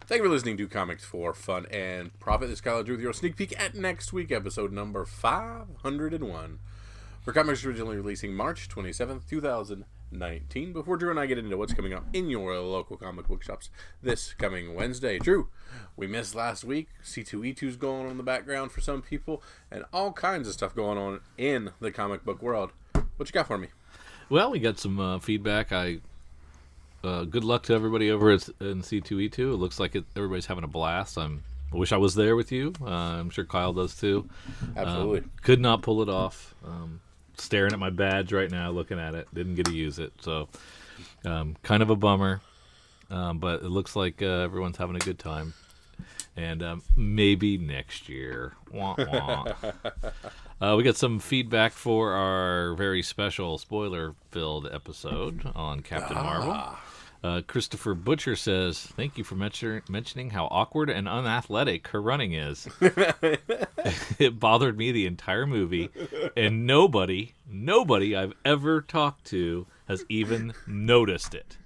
Thank you for listening to Comics for Fun and Profit. This is Kyle Drew with your sneak peek at next week, episode number 501. For comics originally releasing March 27th, 2019. Before Drew and I get into what's coming up in your local comic book shops this coming Wednesday. Drew, we missed last week. C2E2's going on in the background for some people, and all kinds of stuff going on in the comic book world. What you got for me? Well, we got some feedback. Good luck to everybody over in C2E2. It looks like everybody's having a blast. I wish I was there with you. I'm sure Kyle does too. Absolutely. Could not pull it off. Staring at my badge right now, looking at it. Didn't get to use it. So kind of a bummer. But it looks like everyone's having a good time. And maybe next year. Wah, wah. We got some feedback for our very special spoiler-filled episode on Captain Marvel. Christopher Butcher says, "Thank you for mentioning how awkward and unathletic her running is. It bothered me the entire movie, and nobody I've ever talked to has even noticed it."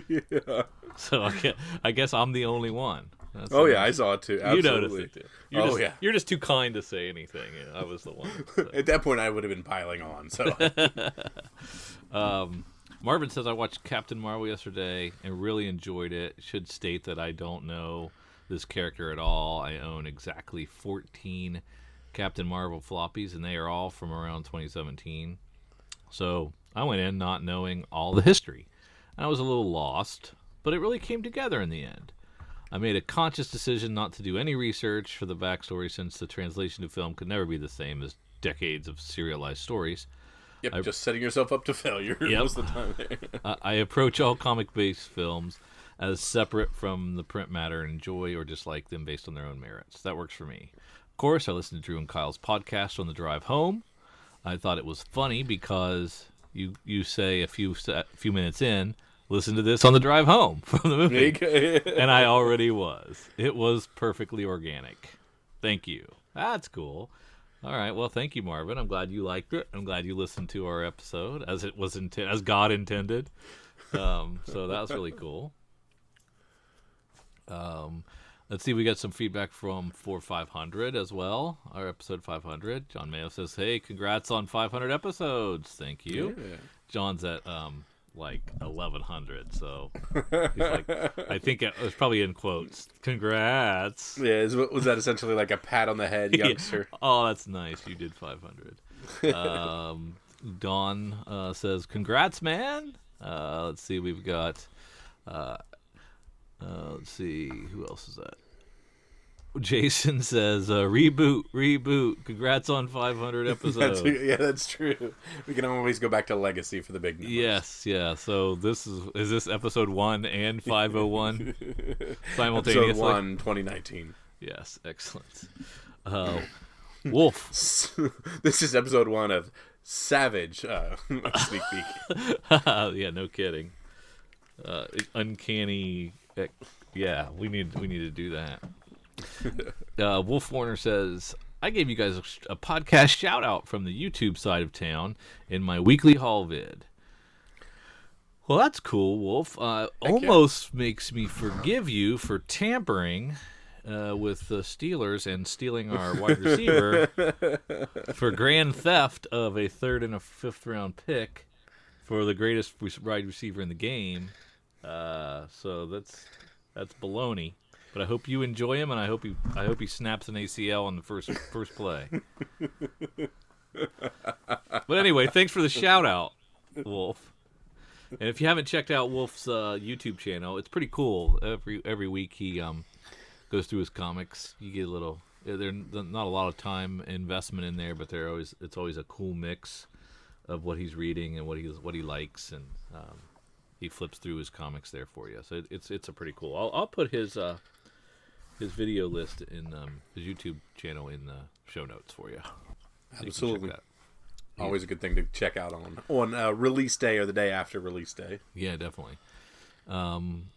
Yeah. So I guess I'm the only one. Yeah, I saw it too. Absolutely. You noticed it too. You're just too kind to say anything. I was the one. So. At that point, I would have been piling on. So, Marvin says, "I watched Captain Marvel yesterday and really enjoyed it. Should state that I don't know this character at all. I own exactly 14 Captain Marvel floppies, and they are all from around 2017. So I went in not knowing all the history. I was a little lost, but it really came together in the end. I made a conscious decision not to do any research for the backstory since the translation to film could never be the same as decades of serialized stories. Yep, just setting yourself up to failure most of the time. I approach all comic-based films as separate from the print matter and enjoy or dislike them based on their own merits. That works for me. Of course, I listened to Drew and Kyle's podcast on the drive home. I thought it was funny because you say a few minutes in, listen to this on the drive home from the movie. And I already was. It was perfectly organic. Thank you. That's cool. All right. Well, thank you, Marvin. I'm glad you liked it. I'm glad you listened to our episode as it was as God intended. So that was really cool. Let's see. We got some feedback from 500 as well. Our episode 500. John Mayo says, "Hey, congrats on 500 episodes." Thank you. Yeah. John's at 1100, so he's like, I think it was probably in quotes, "Congrats." Yeah, was that essentially like a pat on the head, youngster? Yeah. Oh, that's nice. You did 500. Dawn says, "Congrats, man." Let's see, we've got let's see, who else is that? Jason says, reboot. Congrats on 500 episodes. That's true. We can always go back to Legacy for the big numbers. Yes, yeah. So is this episode 1 and 501 simultaneously? Episode 1, 2019. Yes, excellent. Wolf. This is episode 1 of Savage Sneak Peek. Yeah, no kidding. Uncanny. Yeah, we need to do that. Wolf Warner says, "I gave you guys a podcast shout out from the YouTube side of town in my weekly haul vid." Well, that's cool, Wolf. Almost makes me forgive you for tampering with the Steelers and stealing our wide receiver for grand theft of a 3rd and a 5th round pick for the greatest wide receiver in the game. So that's baloney. But I hope you enjoy him, and I hope he snaps an ACL on the first play. But anyway, thanks for the shout out, Wolf. And if you haven't checked out Wolf's YouTube channel, it's pretty cool. Every week he goes through his comics. You get a little. There's not a lot of time investment in there, but it's always a cool mix of what he's reading and what he likes, and he flips through his comics there for you. So it's a pretty cool. I'll put his video list in his YouTube channel in the show notes for you. Absolutely. Always a good thing to check out on release day or the day after release day. Yeah, definitely.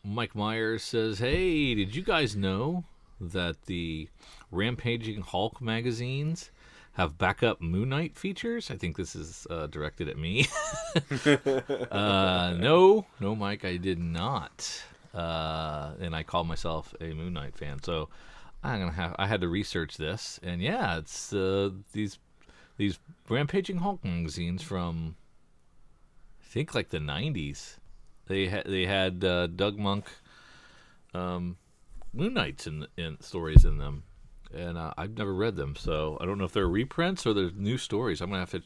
Mike Myers says, "Hey, did you guys know that the Rampaging Hulk magazines have backup Moon Knight features?" I think this is directed at me. No, Mike, I did not. and I call myself a Moon Knight fan. So I had to research this, and yeah, it's these Rampaging Hulk magazines from I think like the 90s. They had Doug Monk Moon Knights in stories in them, and I've never read them, so I don't know if they're reprints or they're new stories. I'm gonna have to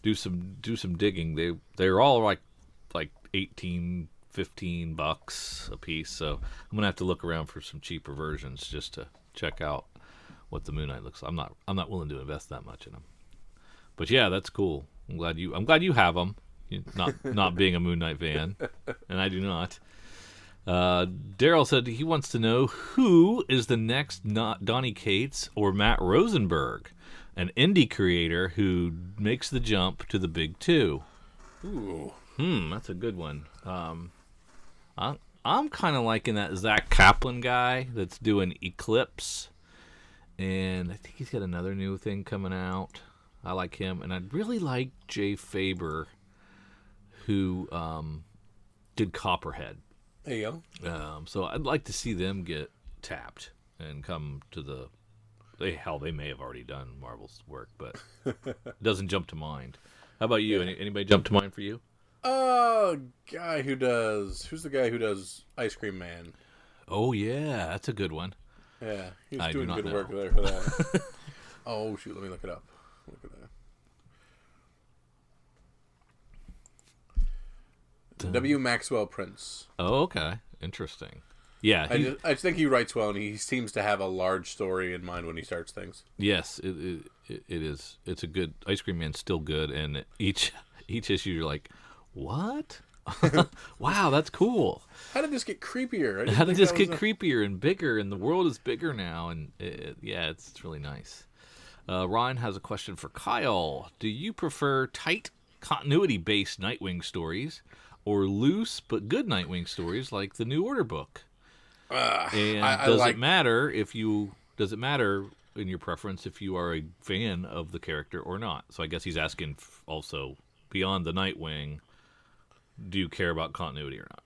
do some digging. They're all like 18, $15 a piece, so I'm gonna have to look around for some cheaper versions just to check out what the Moon Knight looks like. I'm not willing to invest that much in them, but yeah, that's cool. I'm glad you have them. Not being a Moon Knight fan, and I do not. Daryl said he wants to know who is the next Donnie Cates or Matt Rosenberg, an indie creator who makes the jump to the big two. Ooh. That's a good one. I'm kind of liking that Zach Kaplan guy that's doing Eclipse, and I think he's got another new thing coming out. I like him, and I really like Jay Faber, who did Copperhead. There you go. So I'd like to see them get tapped and come to the. They may have already done Marvel's work, but it doesn't jump to mind. How about you? Yeah. Anybody jump to mind for you? Who's the guy who does Ice Cream Man? Oh yeah, that's a good one. Yeah, he's I doing do not good know. work there for that. Oh shoot, let me look it up. Look at that. W. Maxwell Prince. Oh, okay, interesting. Yeah, I just think he writes well, and he seems to have a large story in mind when he starts things. yes, it is. It's a good Ice Cream Man's still good, and each issue you're like, what? Wow, that's cool. How did this get creepier? How did this get creepier and bigger, and the world is bigger now, and it's really nice. Ryan has a question for Kyle. Do you prefer tight continuity-based Nightwing stories or loose but good Nightwing stories like the New Order book? Does it matter in your preference if you are a fan of the character or not? So I guess he's asking also beyond the Nightwing, do you care about continuity or not?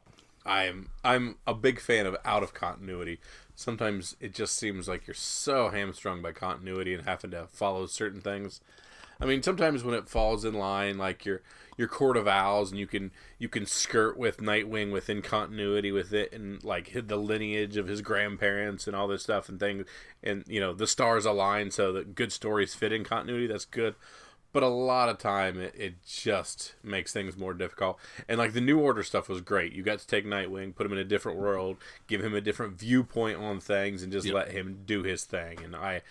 I'm a big fan of out of continuity. Sometimes it just seems like you're so hamstrung by continuity and having to follow certain things. I mean, sometimes when it falls in line, like your Court of Owls, and you can skirt with Nightwing within continuity with it, and like the lineage of his grandparents and all this stuff and things, and the stars align so that good stories fit in continuity. That's good, but a lot of time it just makes things more difficult. And like the New Order stuff was great. You got to take Nightwing, put him in a different world, give him a different viewpoint on things, and just let him do his thing. And I,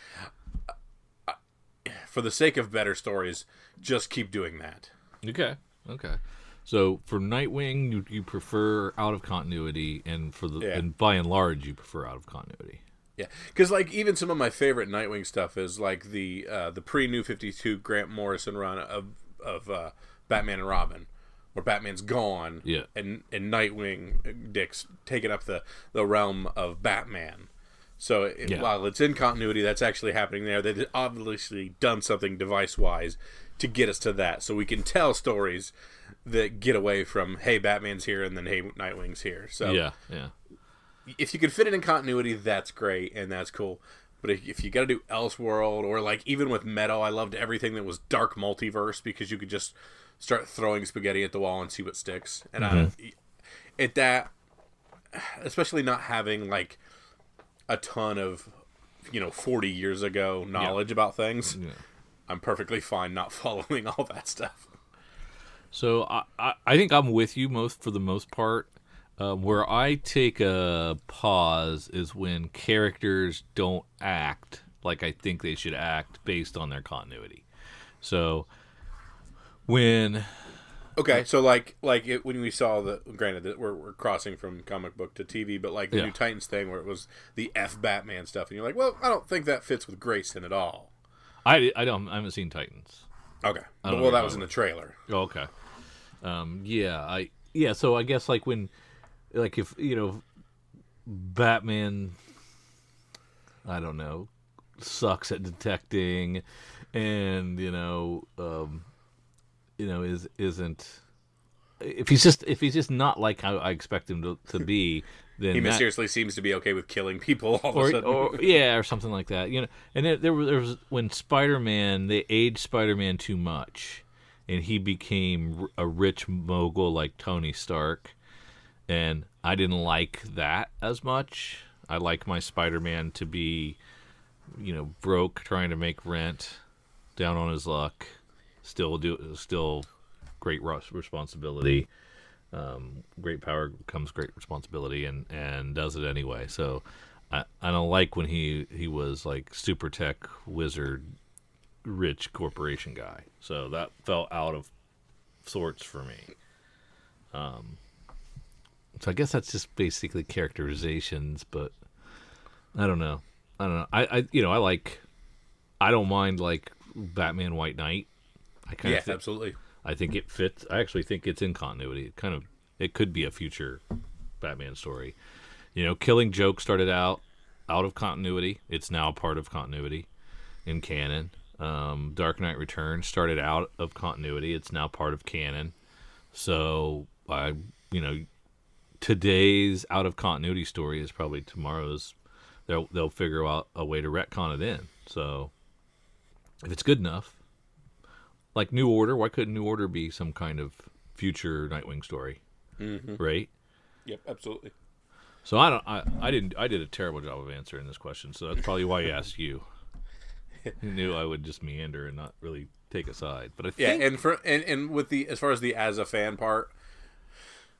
for the sake of better stories, just keep doing that. Okay. So for Nightwing, you prefer out of continuity, and and by and large, you prefer out of continuity. Yeah, because like even some of my favorite Nightwing stuff is like the pre-New 52 Grant Morrison run of Batman and Robin, where Batman's gone, and Nightwing Dick's taken up the realm of Batman. So while it's in continuity, that's actually happening there. They've obviously done something device-wise to get us to that, so we can tell stories that get away from, hey, Batman's here, and then, hey, Nightwing's here. So yeah. If you can fit it in continuity, that's great, and that's cool. But if you got to do Elseworld, or like even with Metal, I loved everything that was Dark Multiverse, because you could just start throwing spaghetti at the wall and see what sticks. And especially not having like a ton of 40 years ago knowledge about things, I'm perfectly fine not following all that stuff. So I think I'm with you for the most part. Where I take a pause is when characters don't act like I think they should act based on their continuity. So when when we saw granted that we're crossing from comic book to TV, but like the New Titans thing where it was the F Batman stuff, and you're like, well, I don't think that fits with Grayson at all. I haven't seen Titans. Okay, well, that was in the trailer. Oh, okay. So I guess like when, like if Batman, I don't know, sucks at detecting, and isn't, if he's just not like how I expect him to be, then he mysteriously seems to be okay with killing people all of a sudden. Or something like that. And there was when Spider-Man, they aged Spider-Man too much, and he became a rich mogul like Tony Stark, and I didn't like that as much. I like my Spider-Man to be, broke, trying to make rent, down on his luck, still great responsibility. Great power comes great responsibility, and does it anyway. So I don't like when he was like super tech wizard, rich corporation guy. So that felt out of sorts for me. So I guess that's just basically characterizations, but I don't know. I don't mind like Batman White Knight. Absolutely. I think it fits. I actually think it's in continuity. It could be a future Batman story. Killing Joke started out of continuity. It's now part of continuity in canon. Dark Knight Returns started out of continuity. It's now part of canon. So today's out of continuity story is probably tomorrow's. They'll figure out a way to retcon it in. So if it's good enough. Like New Order, why couldn't New Order be some kind of future Nightwing story? Mm-hmm. Right? Yep, absolutely. So I did a terrible job of answering this question, so that's probably why I asked you. You knew I would just meander and not really take a side. But I think and with as far as the as a fan part,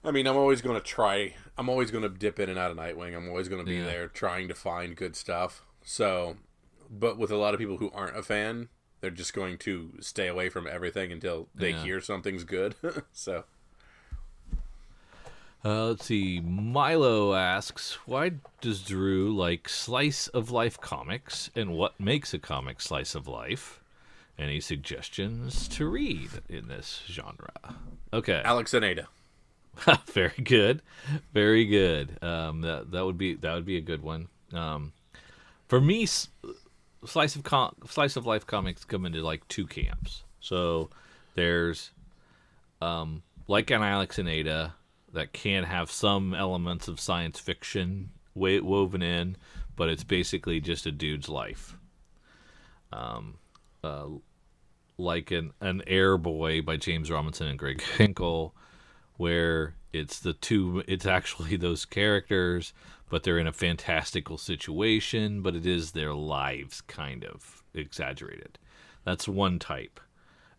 I mean, I'm always going to dip in and out of Nightwing. I'm always going to be there trying to find good stuff. So, but with a lot of people who aren't a fan, they're just going to stay away from everything until they hear something's good. So, let's see. Milo asks, why does Drew like slice of life comics, and what makes a comic slice of life? Any suggestions to read in this genre? Okay, Alex and Ada. Very good, very good. That would be a good one. For me. Slice of life comics come into like two camps. So there's like an Alex and Ada that can have some elements of science fiction woven in, but it's basically just a dude's life. Like an Air Boy by James Robinson and Greg Hinkle, where it's actually those characters, but they're in a fantastical situation, but it is their lives kind of exaggerated. That's one type.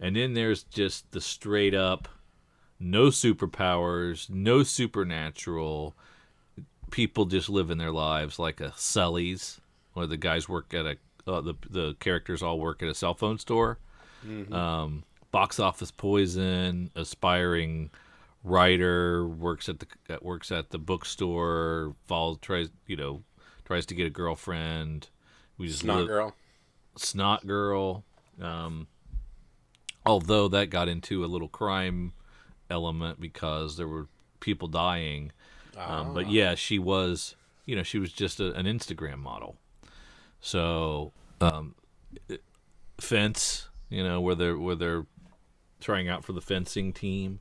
And then there's just the straight up, no superpowers, no supernatural, people just living their lives like a Sully's, where the guys work at the characters all work at a cell phone store. Mm-hmm. Box office poison, aspiring writer works at the bookstore, tries to get a girlfriend. Snot girl. Although that got into a little crime element because there were people dying. But yeah, she was just an Instagram model. So fence, where they're trying out for the fencing team.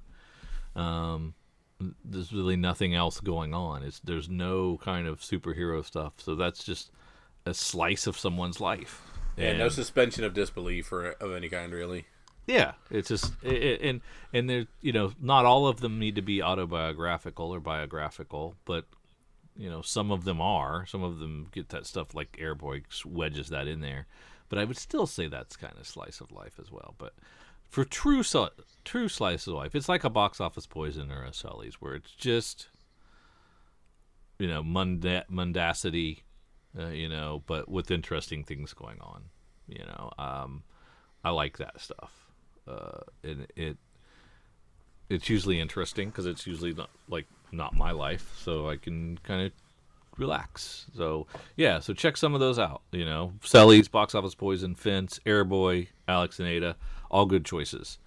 There's really nothing else going on. There's no kind of superhero stuff. So that's just a slice of someone's life. And no suspension of disbelief of any kind, really. Yeah, it's just and there's not all of them need to be autobiographical or biographical, but some of them are. Some of them get that stuff like Airboy wedges that in there, but I would still say that's kind of slice of life as well. But for true slice of life, it's like a box office poison or a Sully's, where it's just mundacity, but with interesting things going on. I like that stuff. And it's usually interesting because it's usually not my life, so I can kind of relax. So yeah, so check some of those out. Sully's, Box Office Poison, Fence, Airboy, Alex and Ada, all good choices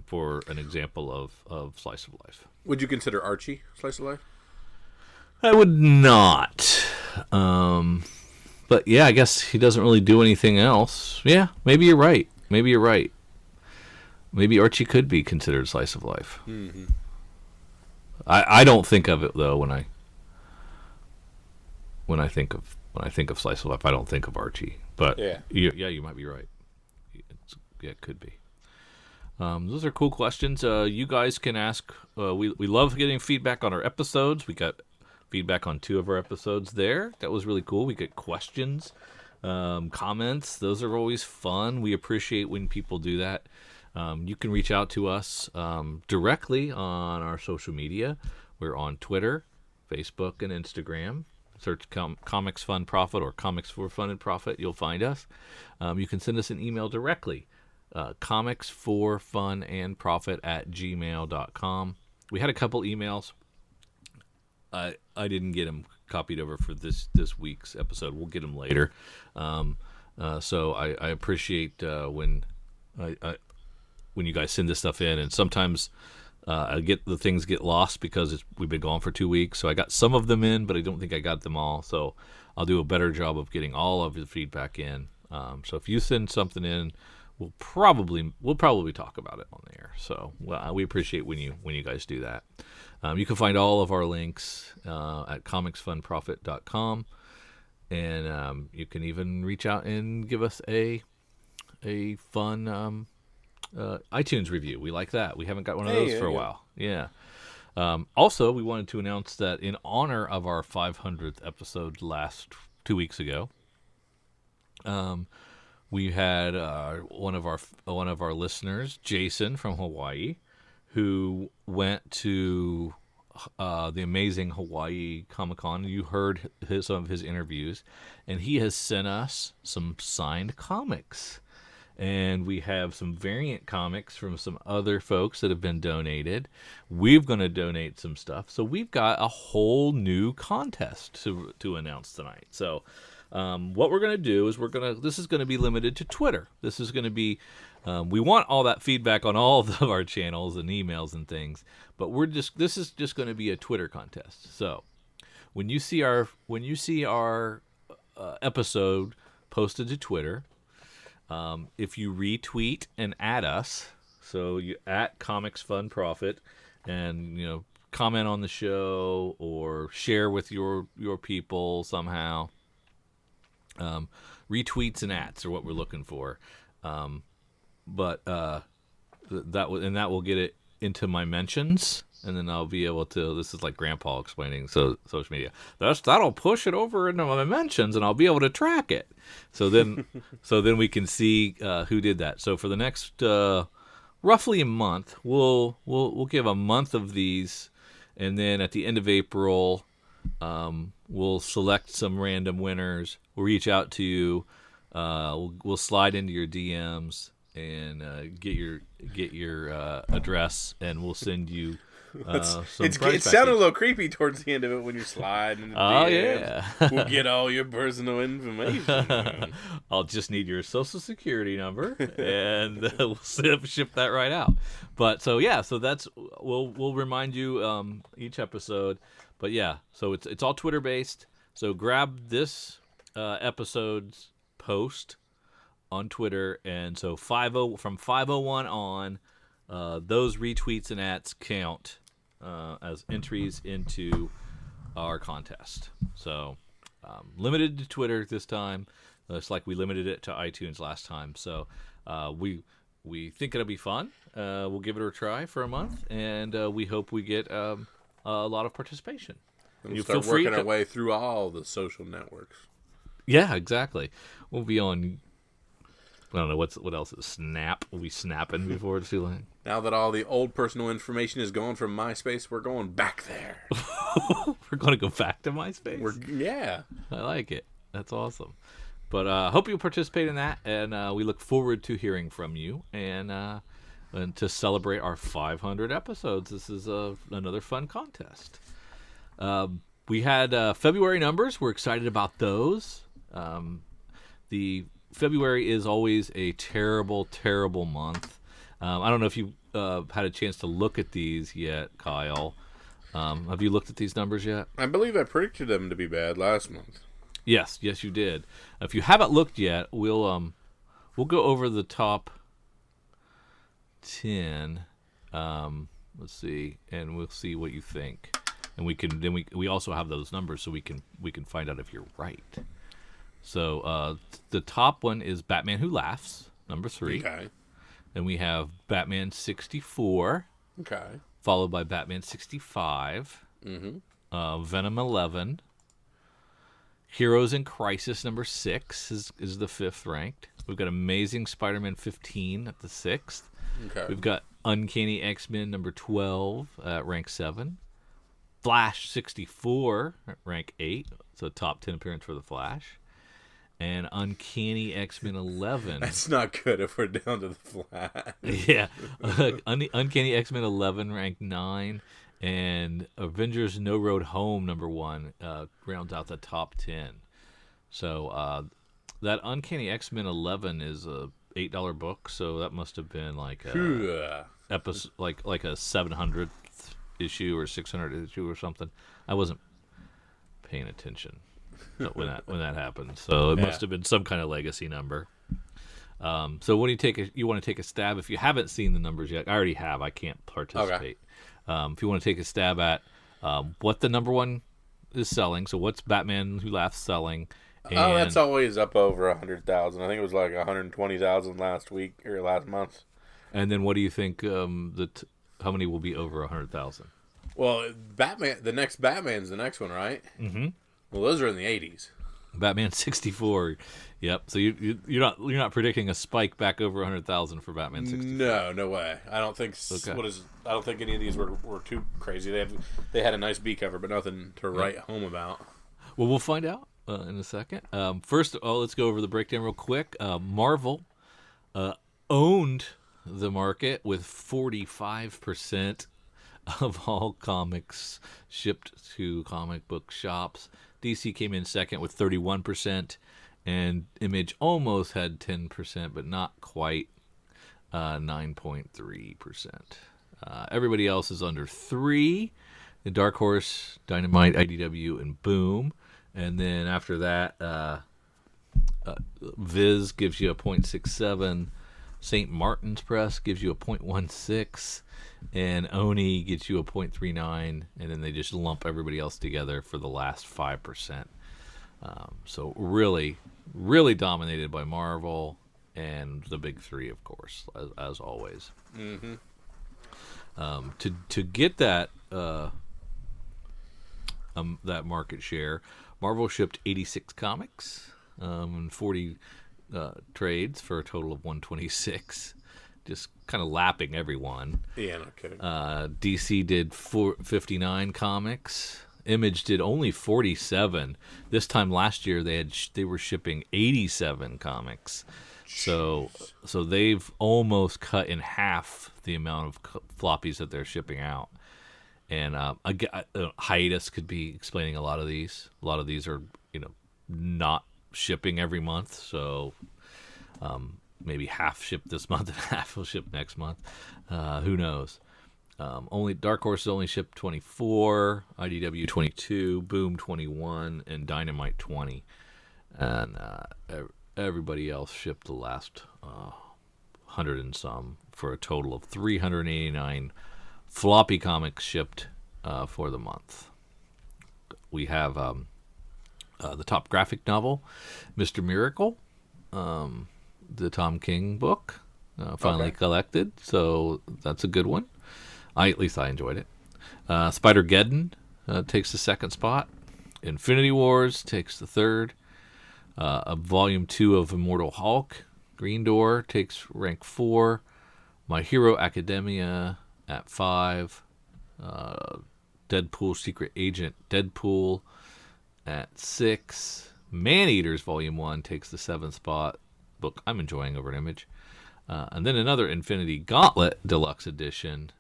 for an example of slice of life. Would you consider Archie slice of life? I would not. But yeah, I guess he doesn't really do anything else. Yeah, maybe you're right. Maybe Archie could be considered slice of life. Mm-hmm. I don't think of it though when I when I think of slice of life. I don't think of Archie, but you might be right. It could be. Those are cool questions. You guys can ask. We love getting feedback on our episodes. We got feedback on 2 of our episodes there. That was really cool. We get questions, comments. Those are always fun. We appreciate when people do that. You can reach out to us directly on our social media. We're on Twitter, Facebook, and Instagram. Search Comics Fun Profit or Comics for Fun and Profit. You'll find us. You can send us an email directly. comicsforfunandprofit@gmail.com. We had a couple emails. I didn't get them copied over for this week's episode. We'll get them later. So I appreciate when you guys send this stuff in, and sometimes things get lost because we've been gone for 2 weeks. So I got some of them in, but I don't think I got them all. So I'll do a better job of getting all of the feedback in. So if you send something in, we'll probably talk about it on the air. So we appreciate when you guys do that. You can find all of our links at comicsfunprofit.com, and you can even reach out and give us a fun iTunes review. We like that. We haven't got one of those for a while. Yeah. Also, we wanted to announce that in honor of our 500th episode 2 weeks ago, we had one of our listeners, Jason from Hawaii, who went to the amazing Hawaii Comic-Con. You heard some of his interviews, and he has sent us some signed comics. And we have some variant comics from some other folks that have been donated. We're going to donate some stuff. So we've got a whole new contest to announce tonight. So what we're going to do is this is going to be limited to Twitter. This is going to be, we want all that feedback on all of our channels and emails and things, but this is just going to be a Twitter contest. So when you see our episode posted to Twitter, if you retweet and add us, so you at Comics Fun Profit, and comment on the show or share with your people somehow. Retweets and ats are what we're looking for, but that will get it into my mentions, and then I'll be able to. This is like Grandpa explaining social media. That'll push it over into my mentions, and I'll be able to track it. So then we can see who did that. So for the next roughly a month, we'll give a month of these, and then at the end of April, we'll select some random winners. We'll reach out to you. We'll slide into your DMs and get your address, and we'll send you some it sounded a little creepy towards the end of it when you slide into the DMs. Yeah. We'll get all your personal information. I'll just need your social security number, and we'll ship that right out. But so that's we'll remind you each episode. But yeah, so it's all Twitter based. So grab this episode's post on Twitter, and so from 501 on, those retweets and ats count as entries into our contest. So limited to Twitter this time. It's like we limited it to iTunes last time. So we think it'll be fun. We'll give it a try for a month, and we hope we get a lot of participation. And we'll start working our way through all the social networks. Yeah, exactly. We'll be on. I don't know what else is Snap. We'll be snapping before it's too late. Now that all the old personal information is gone from MySpace, we're going back there. We're going to go back to MySpace. Yeah, I like it. That's awesome. But hope you participate in that, and we look forward to hearing from you and to celebrate our 500 episodes. This is another fun contest. We had February numbers. We're excited about those. The February is always a terrible, terrible month. I don't know if you had a chance to look at these yet, Kyle. Have you looked at these numbers yet? I believe I predicted them to be bad last month. Yes, you did. If you haven't looked yet, we'll go over the top 10. Let's see, and we'll see what you think. and we also have those numbers, so we can find out if you're right. So the top one is Batman Who Laughs, number 3. Okay. Then we have Batman 64. Okay. Followed by Batman 65. Venom 11. Heroes in Crisis number 6 is the 5th ranked. We've got Amazing Spider-Man 15 at the 6th. Okay. We've got Uncanny X-Men number 12 at rank 7. Flash 64 at rank 8. So top 10 appearance for the Flash. And Uncanny X-Men 11. That's not good if we're down to the Flash. Yeah. Uncanny X-Men 11 ranked 9. And Avengers No Road Home number 1 rounds out the top 10. So that Uncanny X-Men 11 is a $8 book, so that must have been like a episode, like a 700th issue or 600th issue or something. I wasn't paying attention when that happened, so it must have been some kind of legacy number. So when you want to take a stab, if you haven't seen the numbers yet, I already have. I can't participate. If you want to take a stab at what the number 1 is selling, so what's Batman Who Laughs selling? And that's always up over 100,000. I think it was like 120,000 last week or last month. And then what do you think? How many will be over 100,000? Well, Batman. The next Batman's the next one, right? Mm-hmm. Well, those are in the 80s. Batman 64. Yep. So you're not predicting a spike back over 100,000 for Batman 64. No way. I don't think. Okay. I don't think any of these were too crazy. They had a nice B cover, but nothing to write home about. Well, we'll find out in a second. First, let's go over the breakdown real quick. Marvel owned the market with 45% of all comics shipped to comic book shops. DC came in second with 31%, and Image almost had 10%, but not quite, 9.3%. Everybody else is under 3. The Dark Horse, Dynamite, IDW, and Boom. And then after that, Viz gives you a 0.67. St. Martin's Press gives you a 0.16. And Oni gets you a 0.39. And then they just lump everybody else together for the last 5%. So really, really dominated by Marvel and the big 3, of course, as always. Mm-hmm. To get that that market share, Marvel shipped 86 comics and 40 trades for a total of 126, just kind of lapping everyone. Yeah, no kidding. DC did 59 comics. Image did only 47. This time last year they were shipping 87 comics. So they've almost cut in half the amount of floppies that they're shipping out. And Hiatus could be explaining a lot of these. A lot of these are, not shipping every month. So maybe half ship this month and half will ship next month. Who knows? Only Dark Horse only shipped 24, IDW 22, Boom 21, and Dynamite 20. And everybody else shipped the last 100 and some for a total of 389 floppy comics shipped for the month. We have the top graphic novel, Mr. Miracle, the Tom King book, finally collected. So that's a good one. At least I enjoyed it. Spider-Geddon takes the second spot. Infinity Wars takes the third. Volume 2 of Immortal Hulk, Green Door, takes rank 4. My Hero Academia at 5. Deadpool Secret Agent Deadpool at 6. Maneaters Volume 1 takes the 7th spot. Book I'm enjoying over an Image. And then another Infinity Gauntlet Deluxe Edition.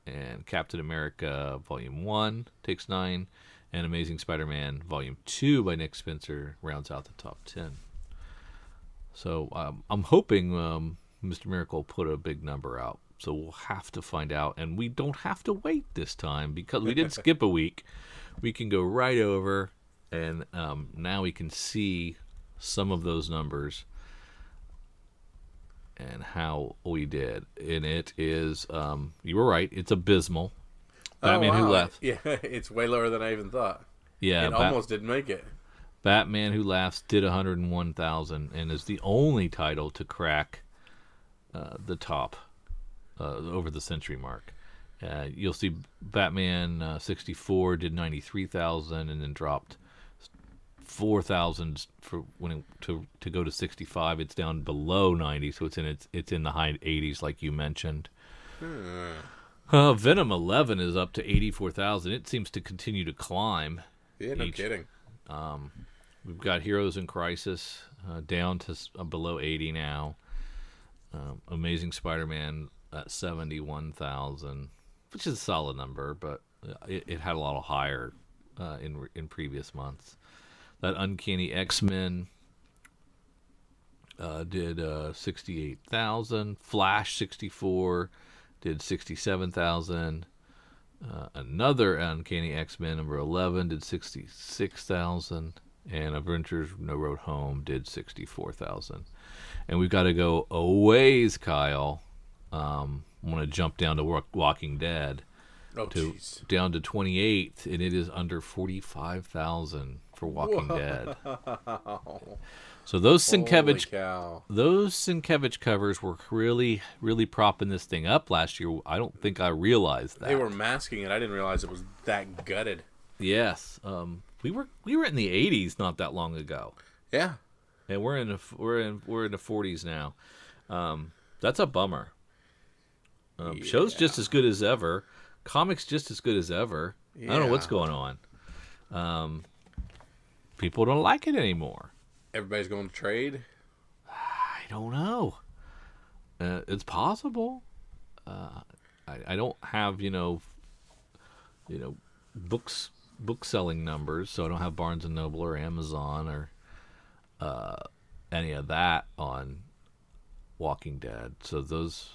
And Captain America Volume 1 takes 9. And Amazing Spider-Man Volume 2 by Nick Spencer rounds out the top 10. So I'm hoping Mr. Miracle put a big number out. So we'll have to find out. And we don't have to wait this time because we did skip a week. We can go right over, and now we can see some of those numbers and how we did. And it is, you were right, it's abysmal. Batman Who Laughs. Yeah, it's way lower than I even thought. Yeah, it almost didn't make it. Batman Who Laughs did 101,000 and is the only title to crack the top over the century mark. You'll see Batman 64 did 93,000 and then dropped 4,000 for when to go to 65. It's down below 90, so it's in the high 80s, like you mentioned. Venom 11 is up to 84,000. It seems to continue to climb. Yeah, no kidding. We've got Heroes in Crisis down to below 80 now. Amazing Spider-Man at 71,000, which is a solid number, but it had a lot higher in previous months. That Uncanny X-Men did 68,000. Flash 64 did 67,000. Another Uncanny X-Men number 11 did 66,000. And Avengers No Road Home did 64,000. And we've got to go a ways, Kyle. I'm going to jump down to Walking Dead. Down to 28th, and it is under 45,000 for Walking Dead. So those Sienkiewicz covers were really, really propping this thing up last year. I don't think I realized that they were masking it. I didn't realize it was that gutted. Yes, we were in the 80s not that long ago. Yeah, and we're in the 40s now. That's a bummer. Show's just as good as ever. Comics just as good as ever. Yeah. I don't know what's going on. People don't like it anymore. Everybody's going to trade? I don't know. It's possible. I don't have book selling numbers, so I don't have Barnes and Noble or Amazon or any of that on Walking Dead. So those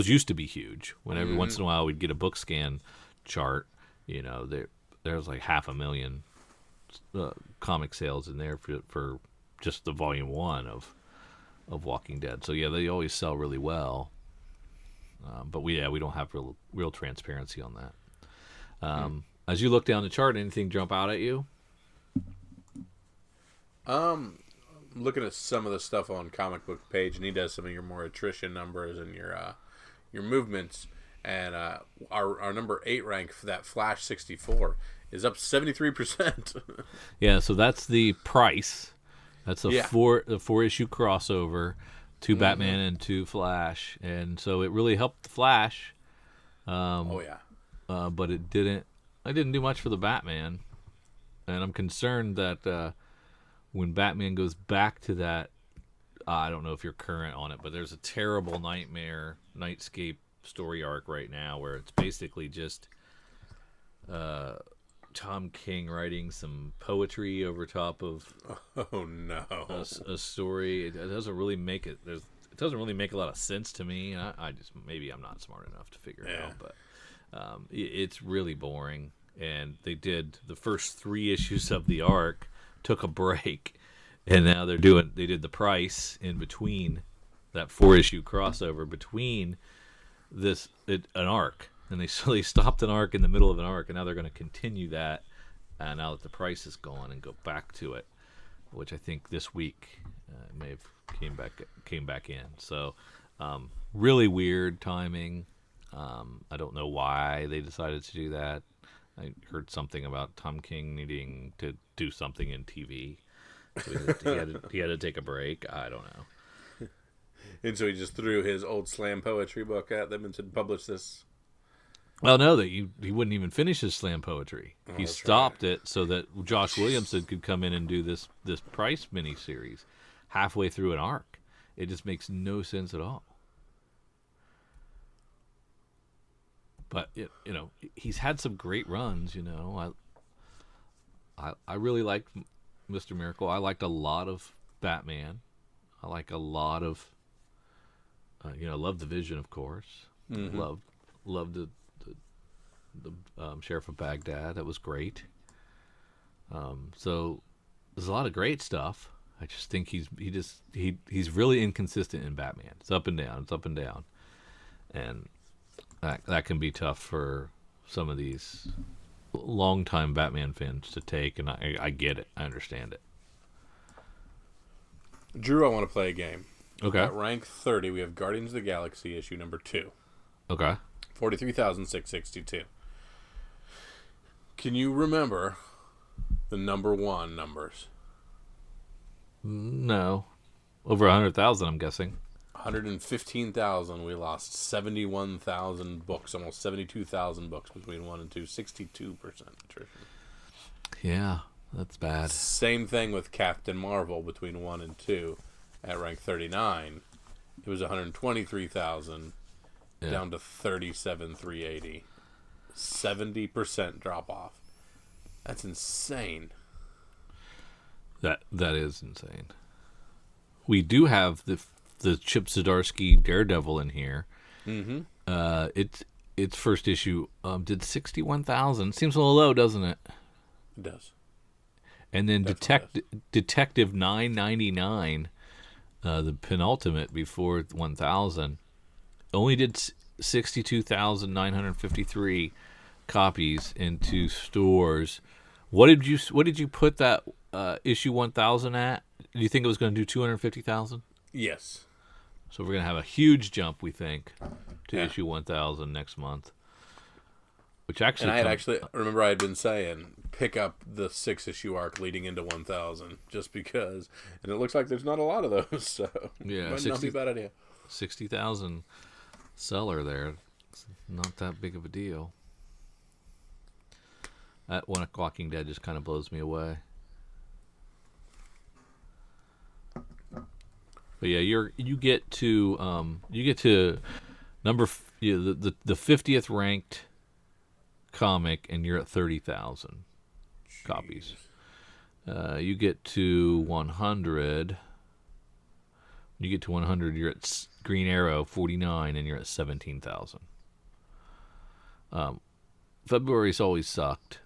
used to be huge. When every once in a while we'd get a book scan chart, there's like 500,000 comic sales in there for just the volume 1 of Walking Dead. So yeah, they always sell really well. But we don't have real transparency on that. As you look down the chart, anything jump out at you? Looking at some of the stuff on Comic Book Page, and he does some of your more attrition numbers and your movements. And our number 8 rank for that Flash 64 is up 73%. Yeah, so that's the price. That's the 4-issue crossover, 2 Batman and 2 Flash, and so it really helped the Flash. But it didn't. I didn't do much for the Batman, and I'm concerned that when Batman goes back to that, I don't know if you're current on it, but there's a terrible Nightscape story arc right now where it's basically just Tom King writing some poetry over top of a story. It doesn't really make it. It doesn't really make a lot of sense to me. I just maybe I'm not smart enough to figure it out, but it's really boring. And they did the first 3 issues of the arc, took a break, and now they did the price in between that 4-issue crossover between an arc, and they stopped an arc in the middle of an arc, and now they're going to continue that now that the price is gone and go back to it, which I think this week may have came back in. So really weird timing. I don't know why they decided to do that. I heard something about Tom King needing to do something in TV. So he had to take a break. I don't know. And so he just threw his old slam poetry book at them and said, publish this. Well, no, he wouldn't even finish his slam poetry. He stopped it so that Josh Williamson could come in and do this Price miniseries halfway through an arc. It just makes no sense at all. But he's had some great runs. I really liked Mr. Miracle. I liked a lot of Batman. I like a lot of love the Vision, of course. Mm-hmm. Loved the Sheriff of Baghdad. That was great. So there's a lot of great stuff. I just think he's really inconsistent in Batman. It's up and down. And That can be tough for some of these longtime Batman fans to take, and I get it. I understand it. Drew, I want to play a game. Okay. At rank 30, we have Guardians of the Galaxy issue number 2. Okay. 43,662. Can you remember the number 1 numbers? No. Over 100,000, I'm guessing. 115,000. We lost 71,000 books, almost 72,000 books between 1 and 2. 62% attrition. Yeah, that's bad. Same thing with Captain Marvel between 1 and 2 at rank 39. It was 123,000 down to 37,380. 70% drop off. That's insane. That is insane. We do have the Chip Zdarsky Daredevil in here. Mm-hmm. Its first issue did 61,000. Seems a little low, doesn't it? It does. And then Detective 999, the penultimate before 1,000, only did 62,953 copies into stores. What did you put that issue 1,000 at? Do you think it was going to do 250,000? Yes. So we're going to have a huge jump, we think, to issue 1,000 next month. Which actually, and I had been saying, pick up the 6-issue arc leading into 1,000, just because, and it looks like there's not a lot of those, so yeah, might not be a bad idea. 60,000 seller there, it's not that big of a deal. That Walking Dead just kind of blows me away. But yeah, you get to number the 50th ranked comic, and you're at 30,000 copies. You get to 100. You get to 100, you're at Green Arrow 49, and you're at 17,000. February's always sucked.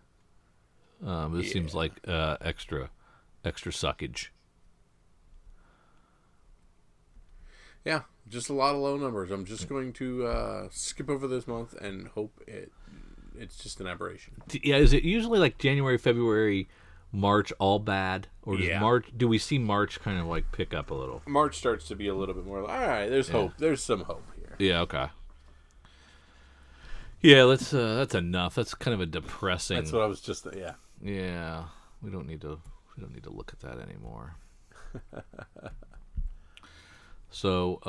This seems like extra suckage. Yeah, just a lot of low numbers. I'm just going to skip over this month and hope it's just an aberration. Yeah, is it usually like January, February, March all bad, or does do we see March kind of like pick up a little? March starts to be a little bit more. All right, there's hope. There's some hope here. Yeah. Okay. Yeah, that's enough. That's kind of a depressing. That's what I was just. Yeah. Yeah, we don't need to look at that anymore. So,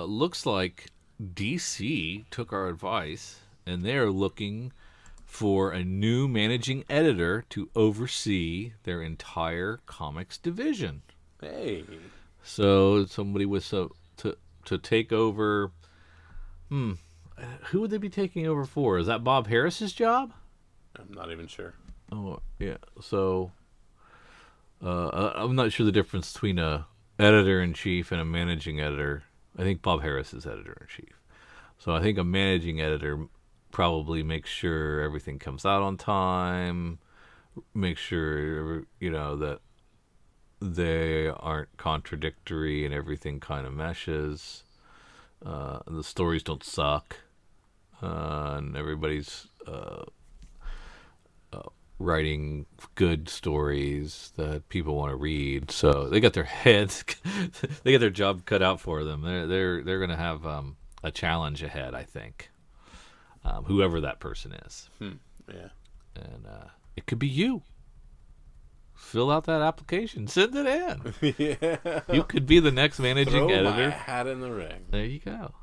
looks like DC took our advice, and they're looking for a new managing editor to oversee their entire comics division. Hey. So somebody was to take over. Who would they be taking over for? Is that Bob Harris's job? I'm not even sure. Oh yeah. So I'm not sure the difference between a editor-in-chief and a managing editor. I think Bob Harris is editor-in-chief. So I think a managing editor probably makes sure everything comes out on time, make sure that they aren't contradictory and everything kind of meshes. The stories don't suck, and everybody's writing good stories that people want to read. So they got their job cut out for them. They're going to have a challenge ahead, I think. Whoever that person is. Yeah. And it could be you. Fill out that application. Send it in. Yeah. You could be the next managing editor. Throw my hat in the ring. There you go.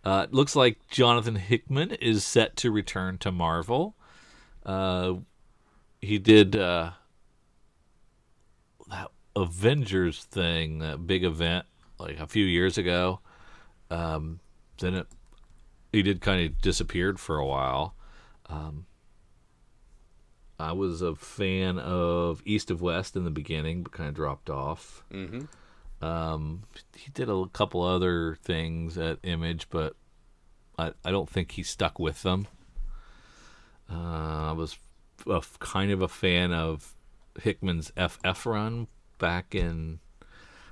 It looks like Jonathan Hickman is set to return to Marvel. He did that Avengers thing, that big event, like a few years ago. Then he did kind of disappeared for a while. I was a fan of East of West in the beginning, but kind of dropped off. Mm-hmm. He did a couple other things at Image, but I don't think he stuck with them. I was kind of a fan of Hickman's FF run back in,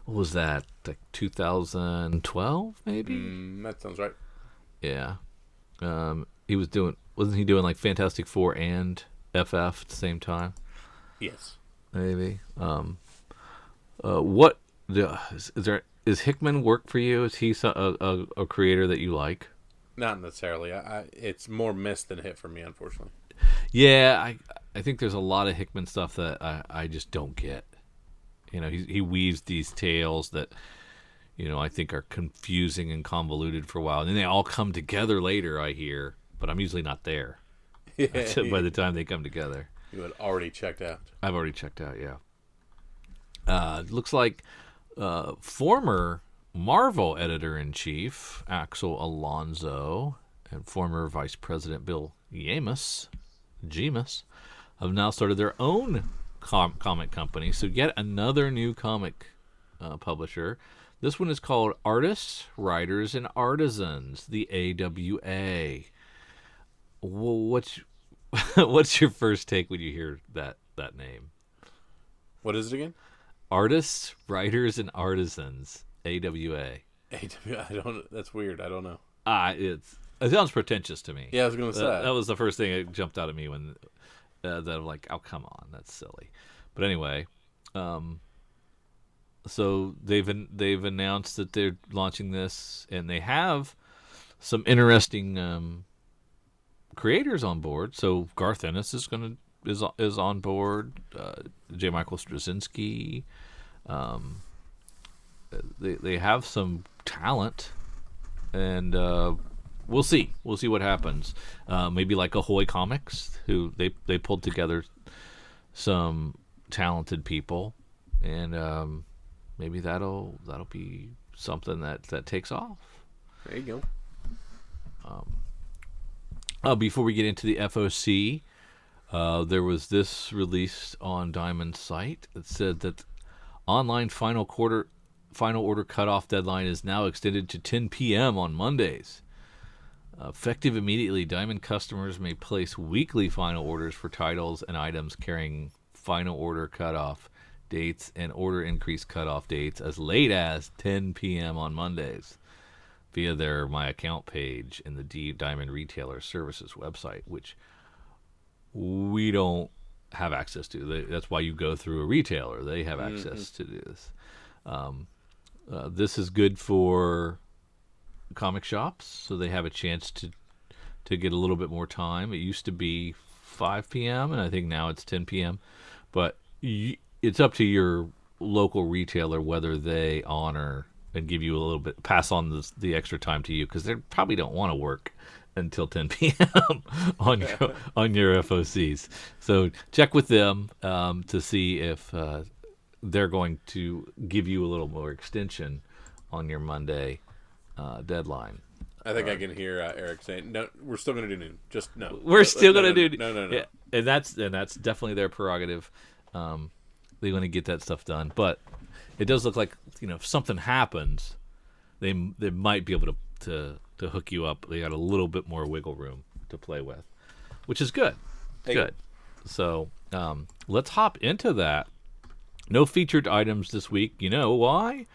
what was that, like 2012 maybe? That sounds right. Yeah. wasn't he doing like Fantastic Four and FF at the same time? Yes. Maybe. What is Hickman work for you? Is he a creator that you like? Not necessarily. It's more miss than hit for me, unfortunately. Yeah, I think there's a lot of Hickman stuff that I just don't get. He weaves these tales that I think are confusing and convoluted for a while, and then they all come together later. I hear, but I'm usually not there by the time they come together. You had already checked out. I've already checked out. Yeah. Looks like former Marvel editor-in-chief Axel Alonso and former Vice President Bill Jemas have now started their own comic company. So yet another new comic publisher. This one is called Artists, Writers, and Artisans, the AWA. What's your first take when you hear that name? What is it again? Artists, Writers, and Artisans, AWA. That's weird. I don't know. It sounds pretentious to me. Yeah, I was going to say. That was the first thing that jumped out at me when that I'm like, oh, come on, that's silly. But anyway, so they've announced that they're launching this, and they have some interesting creators on board. So Garth Ennis is on board. J. Michael Straczynski. They have some talent, and we'll see. We'll see what happens. Maybe like Ahoy Comics, who they pulled together some talented people, and maybe that'll be something that takes off. There you go. Before we get into the FOC, there was this released on Diamond's site that said that online final order cutoff deadline is now extended to 10 p.m. on Mondays. Effective immediately, Diamond customers may place weekly final orders for titles and items carrying final order cutoff dates and order increase cutoff dates as late as 10 p.m. on Mondays via their My Account page in the Diamond Retailer Services website, which we don't have access to. That's why you go through a retailer. They have access to this. This is good for comic shops, so they have a chance to get a little bit more time. It used to be 5 p.m., and I think now it's 10 p.m. But it's up to your local retailer whether they honor and give you a little bit, pass on the extra time to you, because they probably don't want to work until 10 p.m. on your FOCs. So check with them to see if they're going to give you a little more extension on your Monday deadline. I think I can hear Eric saying, "No, we're still going to do noon. Just no. We're still going to do no. Yeah, and that's definitely their prerogative. They want to get that stuff done, but it does look like if something happens, they might be able to hook you up. They got a little bit more wiggle room to play with, which is good. Good. So let's hop into that. No featured items this week. You know why?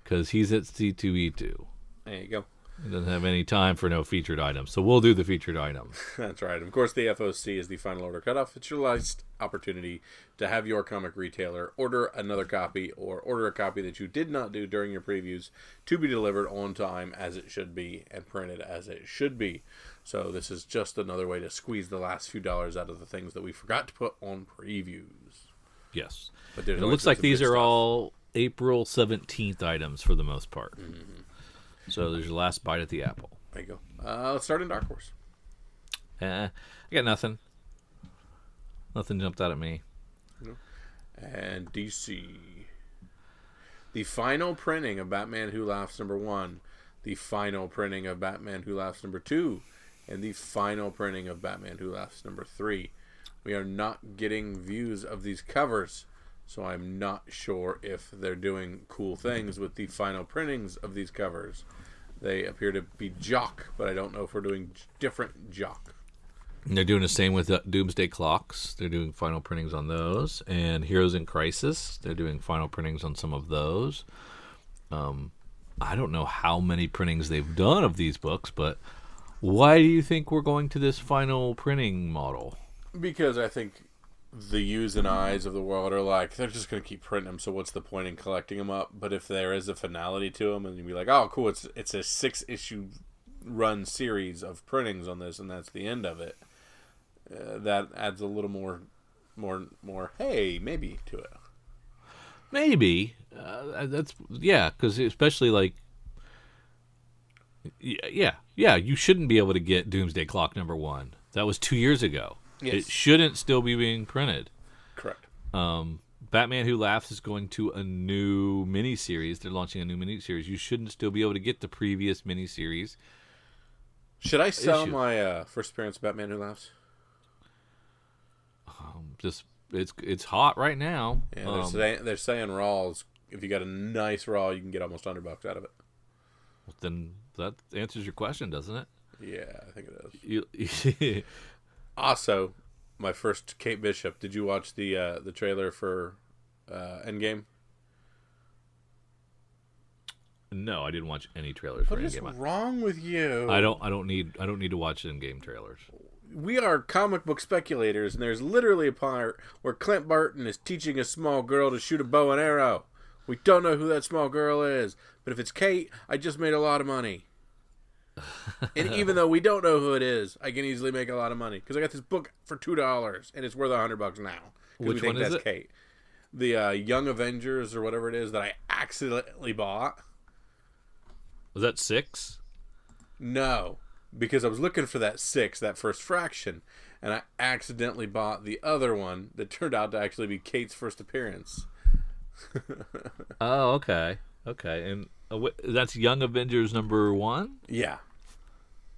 Because he's at C2E2. There you go. He doesn't have any time for no featured items, so we'll do the featured item. That's right. Of course, the FOC is the final order cutoff. It's your last opportunity to have your comic retailer order another copy or order a copy that you did not do during your previews to be delivered on time as it should be and printed as it should be. So this is just another way to squeeze the last few dollars out of the things that we forgot to put on previews. Yes. But it looks like these are all April 17th items for the most part. Mm-hmm. So there's your last bite at the apple. There you go. Let's start in Dark Horse. I got nothing. Nothing jumped out at me. And DC. The final printing of Batman Who Laughs #1. The final printing of Batman Who Laughs #2. And the final printing of Batman Who Laughs #3. We are not getting views of these covers, so I'm not sure if they're doing cool things with the final printings of these covers. They appear to be jock, but I don't know if we're doing different jock. And they're doing the same with Doomsday Clocks. They're doing final printings on those. And Heroes in Crisis, they're doing final printings on some of those. I don't know how many printings they've done of these books, but Why do you think we're going to this final printing model? Because I think the U's and I's of the world are like, they're just going to keep printing them, so what's the point in collecting them up? But if there is a finality to them, and you'd be like, oh, cool, it's a 6-issue run series of printings on this, and that's the end of it, that adds a little more, hey, maybe to it. Maybe. Because especially like, you shouldn't be able to get Doomsday Clock #1. That was 2 years ago. Yes. It shouldn't still be being printed. Correct. Batman Who Laughs is going to a new miniseries. They're launching a new miniseries. You shouldn't still be able to get the previous miniseries. Should I sell my first appearance of Batman Who Laughs? It's hot right now. Yeah, they're saying Raws. If you got a nice Raw, you can get almost $100 out of it. Then that answers your question, doesn't it? Yeah, I think it does. Also, my first Kate Bishop. Did you watch the trailer for Endgame? No, I didn't watch any trailers for Endgame. What is wrong with you? I don't need to watch Endgame trailers. We are comic book speculators, and there's literally a part where Clint Barton is teaching a small girl to shoot a bow and arrow. We don't know who that small girl is, but if it's Kate, I just made a lot of money. And even though we don't know who it is, I can easily make a lot of money because I got this book for $2 and it's worth $100 now. Which one is it? Kate. The Young Avengers or whatever it is that I accidentally bought. Was that 6? No, because I was looking for that 6, that first fraction, and I accidentally bought the other one that turned out to actually be Kate's first appearance. Oh, okay. And that's Young Avengers #1? Yeah.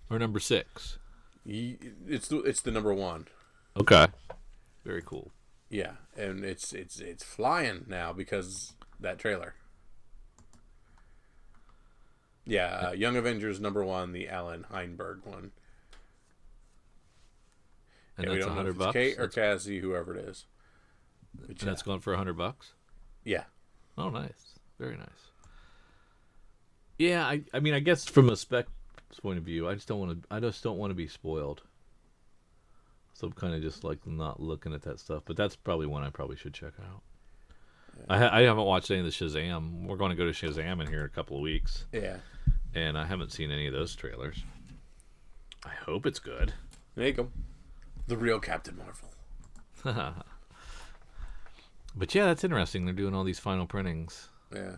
Or #6? It's the #1. Okay. Very cool. Yeah, and it's flying now because that trailer. Yeah, Young Avengers #1, the Alan Heinberg one. And that's $100. Kate or Cassie, whoever it is. And that's going for $100. Yeah. Oh, nice. Very nice. Yeah, I mean, I guess from a spec point of view, I just don't want to be spoiled. So I'm kind of just like not looking at that stuff. But that's probably one I probably should check out. Yeah. I haven't watched any of the Shazam. We're going to go to Shazam in here in a couple of weeks. Yeah. And I haven't seen any of those trailers. I hope it's good. There you go. The real Captain Marvel. But yeah, that's interesting. They're doing all these final printings. Yeah.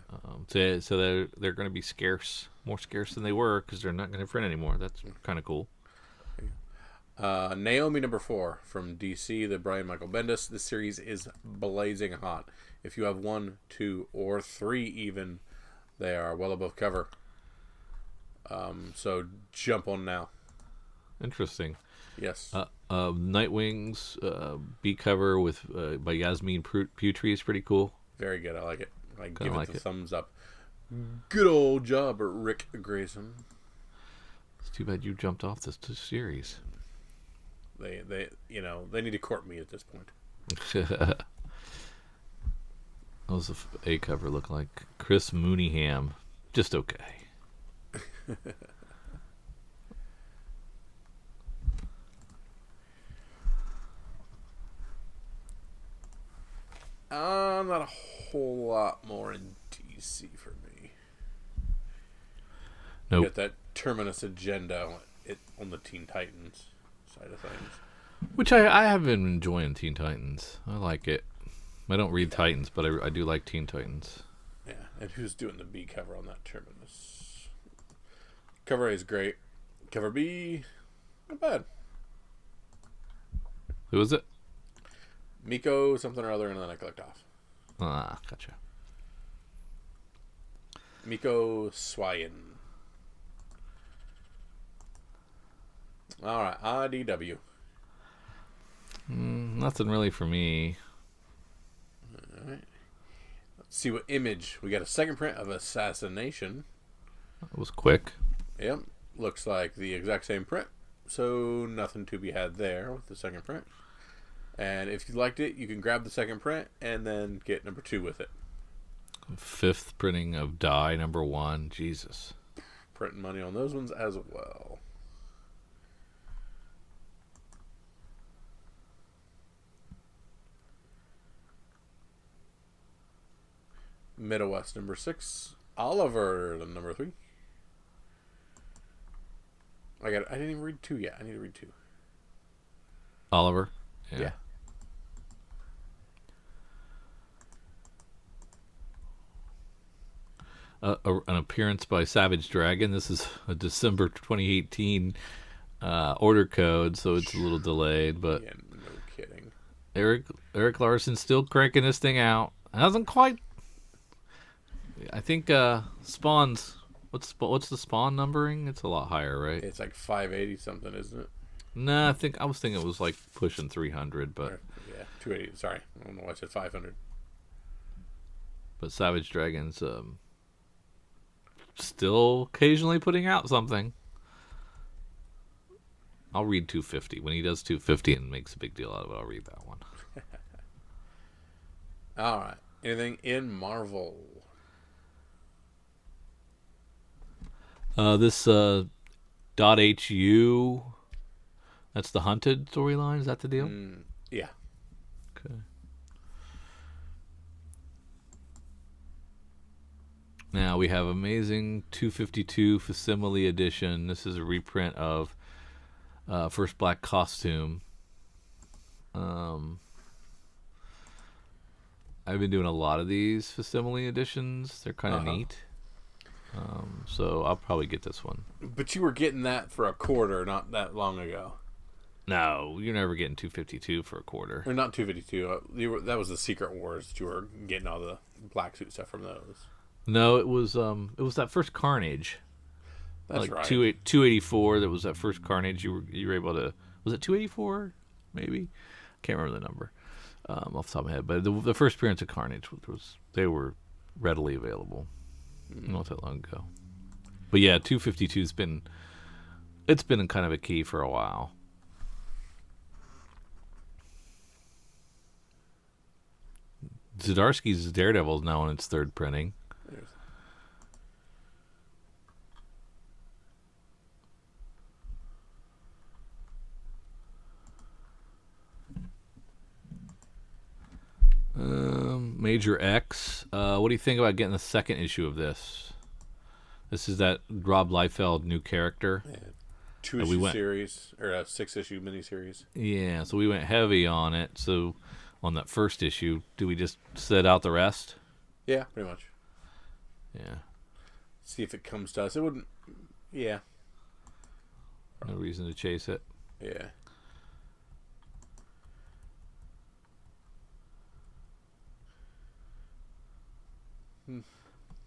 So they're going to be scarce, more scarce than they were because they're not going to print anymore. That's kind of cool. Naomi #4 from DC, the Brian Michael Bendis. This series is blazing hot. If you have 1, 2, or 3 even, they are well above cover. So jump on now. Interesting. Yes. NightWing's B cover by Yasmin Putri is pretty cool. Very good. I like it. I give it the thumbs up. Mm-hmm. Good old job, Rick Grayson. It's too bad you jumped off this series. They need to court me at this point. What does the A cover look like? Chris Mooneyham, just okay. Not a whole lot more in DC for me. Nope. You got that Terminus agenda on the Teen Titans side of things. Which I have been enjoying Teen Titans. I like it. I don't read Titans, but I do like Teen Titans. Yeah, and who's doing the B cover on that Terminus? Cover A is great. Cover B, not bad. Who is it? Miko something or other, and then I clicked off. Ah, gotcha. Miko Swayan. All right, IDW. Nothing really for me. All right. Let's see what Image. We got a second print of Assassination. It was quick. Yep. Looks like the exact same print. So nothing to be had there with the second print. And if you liked it, you can grab the second print and then get #2 with it. 5th printing of Die #1. Jesus. Printing money on those ones as well. Middle West number 6. Oliver number 3. I didn't even read 2 yet. I need to read 2. Oliver. Yeah. An appearance by Savage Dragon. This is a December 2018 order code, so it's a little delayed. But yeah, no kidding. Eric Larson still cranking this thing out. Hasn't quite. I think Spawn's. What's the Spawn numbering? It's a lot higher, right? It's like 580 something, isn't it? No, I was thinking it was like pushing 300, but yeah, 280. Sorry, I don't know why I said 500. But Savage Dragon's still occasionally putting out something. I'll read 250 when he does 250 and makes a big deal out of it. I'll read that one. All right. Anything in Marvel? This .hu. That's the Hunted storyline. Is that the deal? Yeah. Okay. Now we have Amazing 252 Facsimile Edition. This is a reprint of First Black Costume. I've been doing a lot of these Facsimile editions. They're kind of neat. So I'll probably get this one. But you were getting that for a quarter not that long ago. No, you're never getting 252 for a quarter. Or not 252. That was the Secret Wars that you were getting all the black suit stuff from those. No, it was that first Carnage. That's like right. 284. That was that first Carnage. You were able to. Was it 284? Maybe. Can't remember the number off the top of my head. But the first appearance of Carnage they were readily available. Not that long ago. But yeah, 252's been kind of a key for a while. Zdarsky's Daredevil is now in its third printing. Major X. What do you think about getting the second issue of this? This is that Rob Liefeld new character. Yeah. 2-issue series, or a 6-issue miniseries. Yeah, so we went heavy on it. So on that first issue, do we just set out the rest? Yeah, pretty much. Yeah. See if it comes to us. It wouldn't. Yeah. No reason to chase it. Yeah.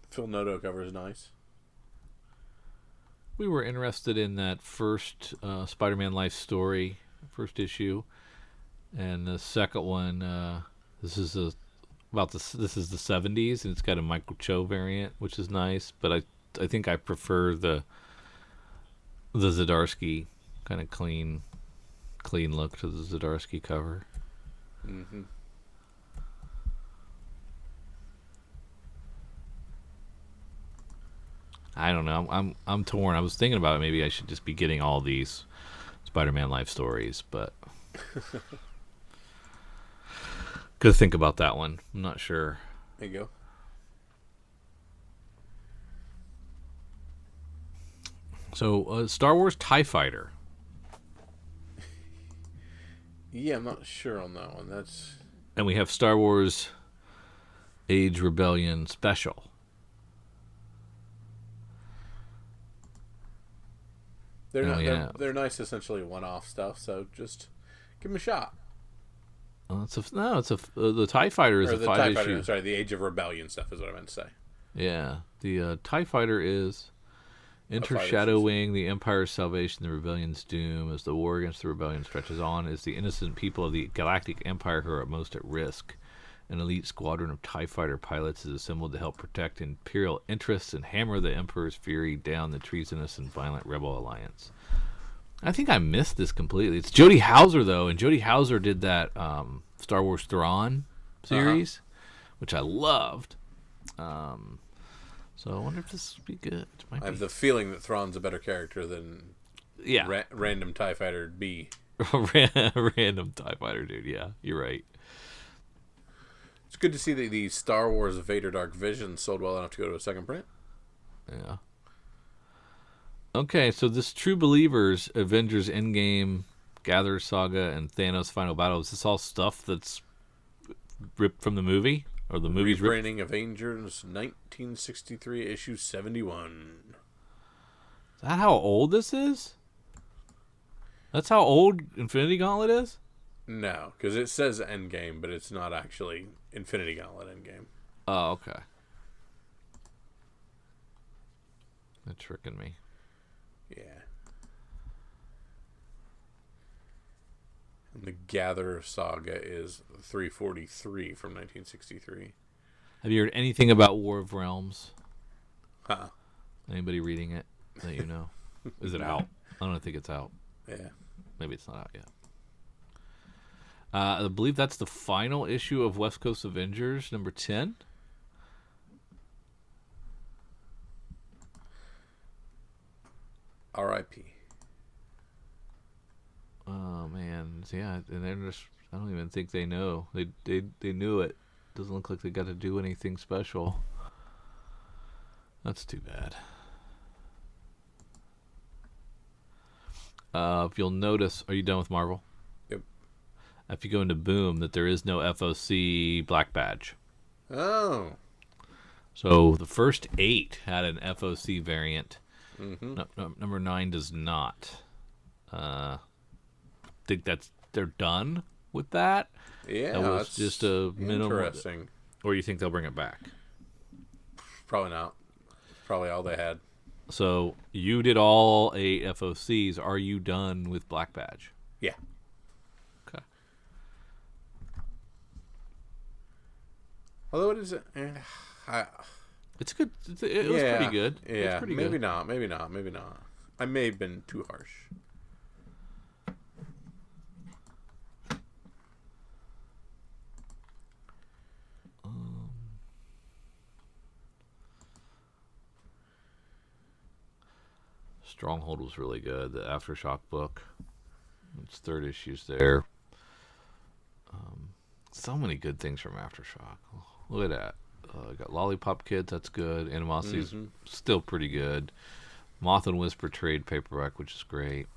Phil Noto cover is nice. We were interested in that first Spider-Man Life story, first issue, and the second one. This is the 70s, and it's got a Michael Cho variant, which is nice. But I think I prefer the Zdarsky kind of clean look to the Zdarsky cover. Mm-hmm. I don't know. I'm torn. I was thinking about it. Maybe I should just be getting all these Spider-Man Life stories, but gotta think about that one. I'm not sure. There you go. So, Star Wars TIE Fighter. Yeah, I'm not sure on that one. And we have Star Wars Age Rebellion Special. They're nice, essentially one-off stuff. So just give them a shot. The TIE Fighter is a 5-issue. Sorry, the Age of Rebellion stuff is what I meant to say. Yeah, the TIE Fighter is intershadowing the Empire's salvation, the Rebellion's doom. As the war against the Rebellion stretches on, as the innocent people of the Galactic Empire who are most at risk. An elite squadron of TIE Fighter pilots is assembled to help protect Imperial interests and hammer the Emperor's fury down the treasonous and violent Rebel Alliance. I think I missed this completely. It's Jody Houser, though, and Jody Houser did that Star Wars Thrawn series, which I loved. So I wonder if this would be good. I have the feeling that Thrawn's a better character than random TIE Fighter B. Random TIE Fighter dude, yeah, you're right. It's good to see that the Star Wars Vader Dark Vision sold well enough to go to a second print. Yeah. Okay, so this True Believers, Avengers Endgame, Gather Saga, and Thanos Final Battle, is this all stuff that's ripped from the movie? Or the movie's ripped? Rebranding Avengers 1963, issue 71. Is that how old this is? That's how old Infinity Gauntlet is? No, because it says Endgame, but it's not actually Infinity Gauntlet Endgame. Oh, okay. They're tricking me. Yeah. And the Gather Saga is 343 from 1963. Have you heard anything about War of Realms? Huh. Anybody reading it that you know? Is it out? I don't think it's out. Yeah. Maybe it's not out yet. I believe that's the final issue of West Coast Avengers, number 10. R.I.P. Oh man, yeah, and they're just—I don't even think they know. They knew it. Doesn't look like they got to do anything special. That's too bad. If you'll notice, are you done with Marvel? Yep. If you go into Boom, that there is no FOC Black Badge. Oh. So the first 8 had an FOC variant. Mm-hmm. No, number 9 does not. Think they're done with that. Yeah, that was just a minimum. Interesting. Or you think they'll bring it back? Probably not. Probably all they had. So you did all 8 FOCs. Are you done with Black Badge? Yeah. Okay. Although it is, It's good. It was pretty good. Yeah, it's pretty maybe good. not. Maybe not. Maybe not. I may have been too harsh. Stronghold was really good. The Aftershock book. It's 3rd issues there. So many good things from Aftershock. Look at that. Got Lollipop Kids. That's good. Animosity's still pretty good. Moth and Whisper trade paperback, which is great.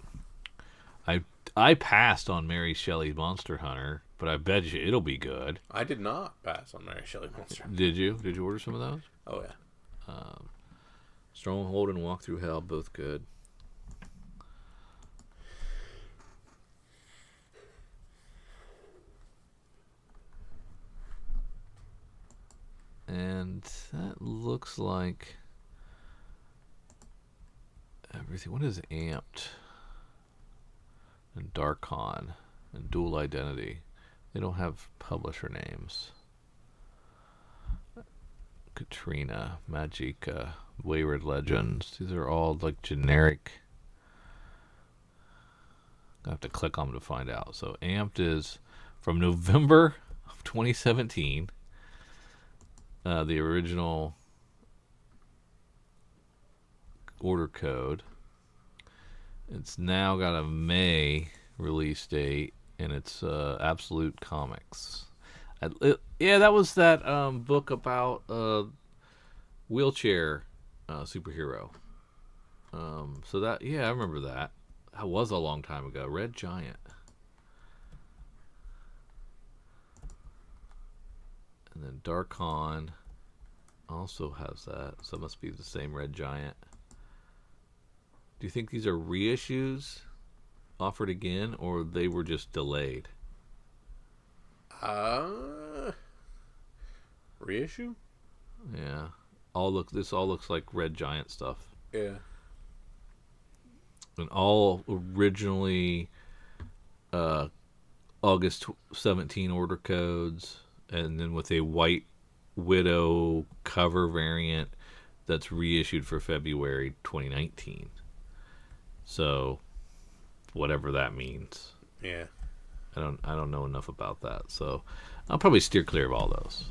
I passed on Mary Shelley's Monster Hunter, but I bet you it'll be good. I did not pass on Mary Shelley Monster Hunter. Did you? Did you order some of those? Oh, yeah. Stronghold and Walk Through Hell, both good. And that looks like everything. What is Amped? And Darkon and Dual Identity. They don't have publisher names. Katrina, Magica, Wayward Legends. These are all like generic. I have to click on them to find out. So Amped is from November of 2017. The original order code. It's now got a May release date, and it's Absolute Comics. Yeah, that was that book about wheelchair superhero. So that, yeah, I remember that. That was a long time ago. Red Giant. And then Darkon also has that. So it must be the same Red Giant. Do you think these are reissues offered again, or they were just delayed? Reissue? Yeah. This all looks like Red Giant stuff. Yeah. And all originally August 17 order codes, and then with a White Widow cover variant that's reissued for February 2019. So whatever that means. Yeah. I don't know enough about that, so I'll probably steer clear of all those.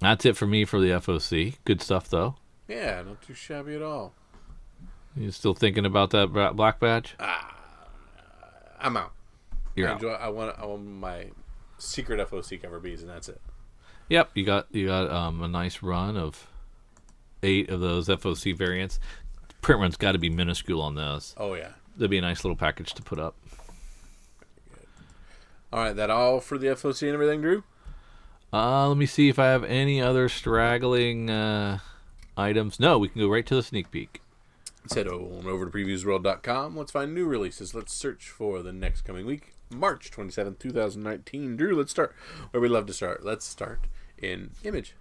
That's it for me for the FOC. Good stuff though. Yeah, not too shabby at all. You still thinking about that Black Badge? I'm out. You're out. I want my secret FOC cover Bs, and that's it. Yep, you got a nice run of 8 of those FOC variants. Print run's got to be minuscule on those. Oh yeah, that'd be a nice little package to put up. All right, that all for the FOC and everything, Drew? Let me see if I have any other straggling items. No, we can go right to the sneak peek. Let's head on over to previewsworld.com. Let's find new releases. Let's search for the next coming week, March 27th, 2019. Drew, let's start where we love to start. Let's start in Image.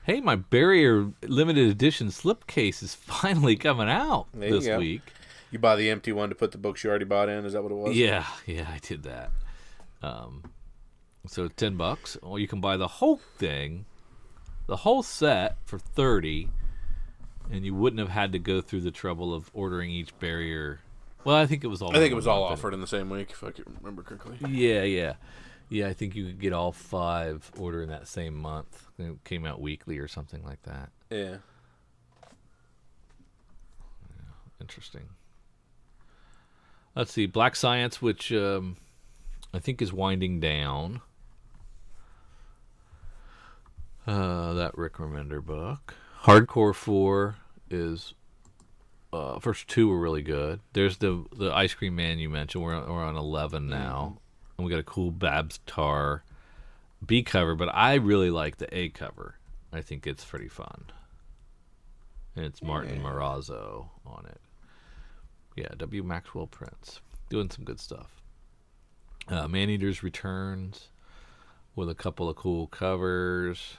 Hey, my Barrier limited edition slipcase is finally coming out this week. You buy the empty one to put the books you already bought in? Is that what it was? Yeah, I did that. So $10. Or you can buy the whole thing, the whole set for $30, and you wouldn't have had to go through the trouble of ordering each Barrier. Well, I think it was all. I think it was all offered in the same week, if I can remember correctly. Yeah. I think you could get all 5 order in that same month. It came out weekly or something like that. Yeah. Interesting. Let's see, Black Science, which I think is winding down. That Rick Remender book. Hardcore 4 is first 2 were really good. There's the Ice Cream Man you mentioned. We're on 11 now, and we got a cool Babs Tarr B cover, but I really like the A cover. I think it's pretty fun, and it's Martin Marazzo on it. Yeah, W. Maxwell Prince doing some good stuff. Maneater's returns with a couple of cool covers.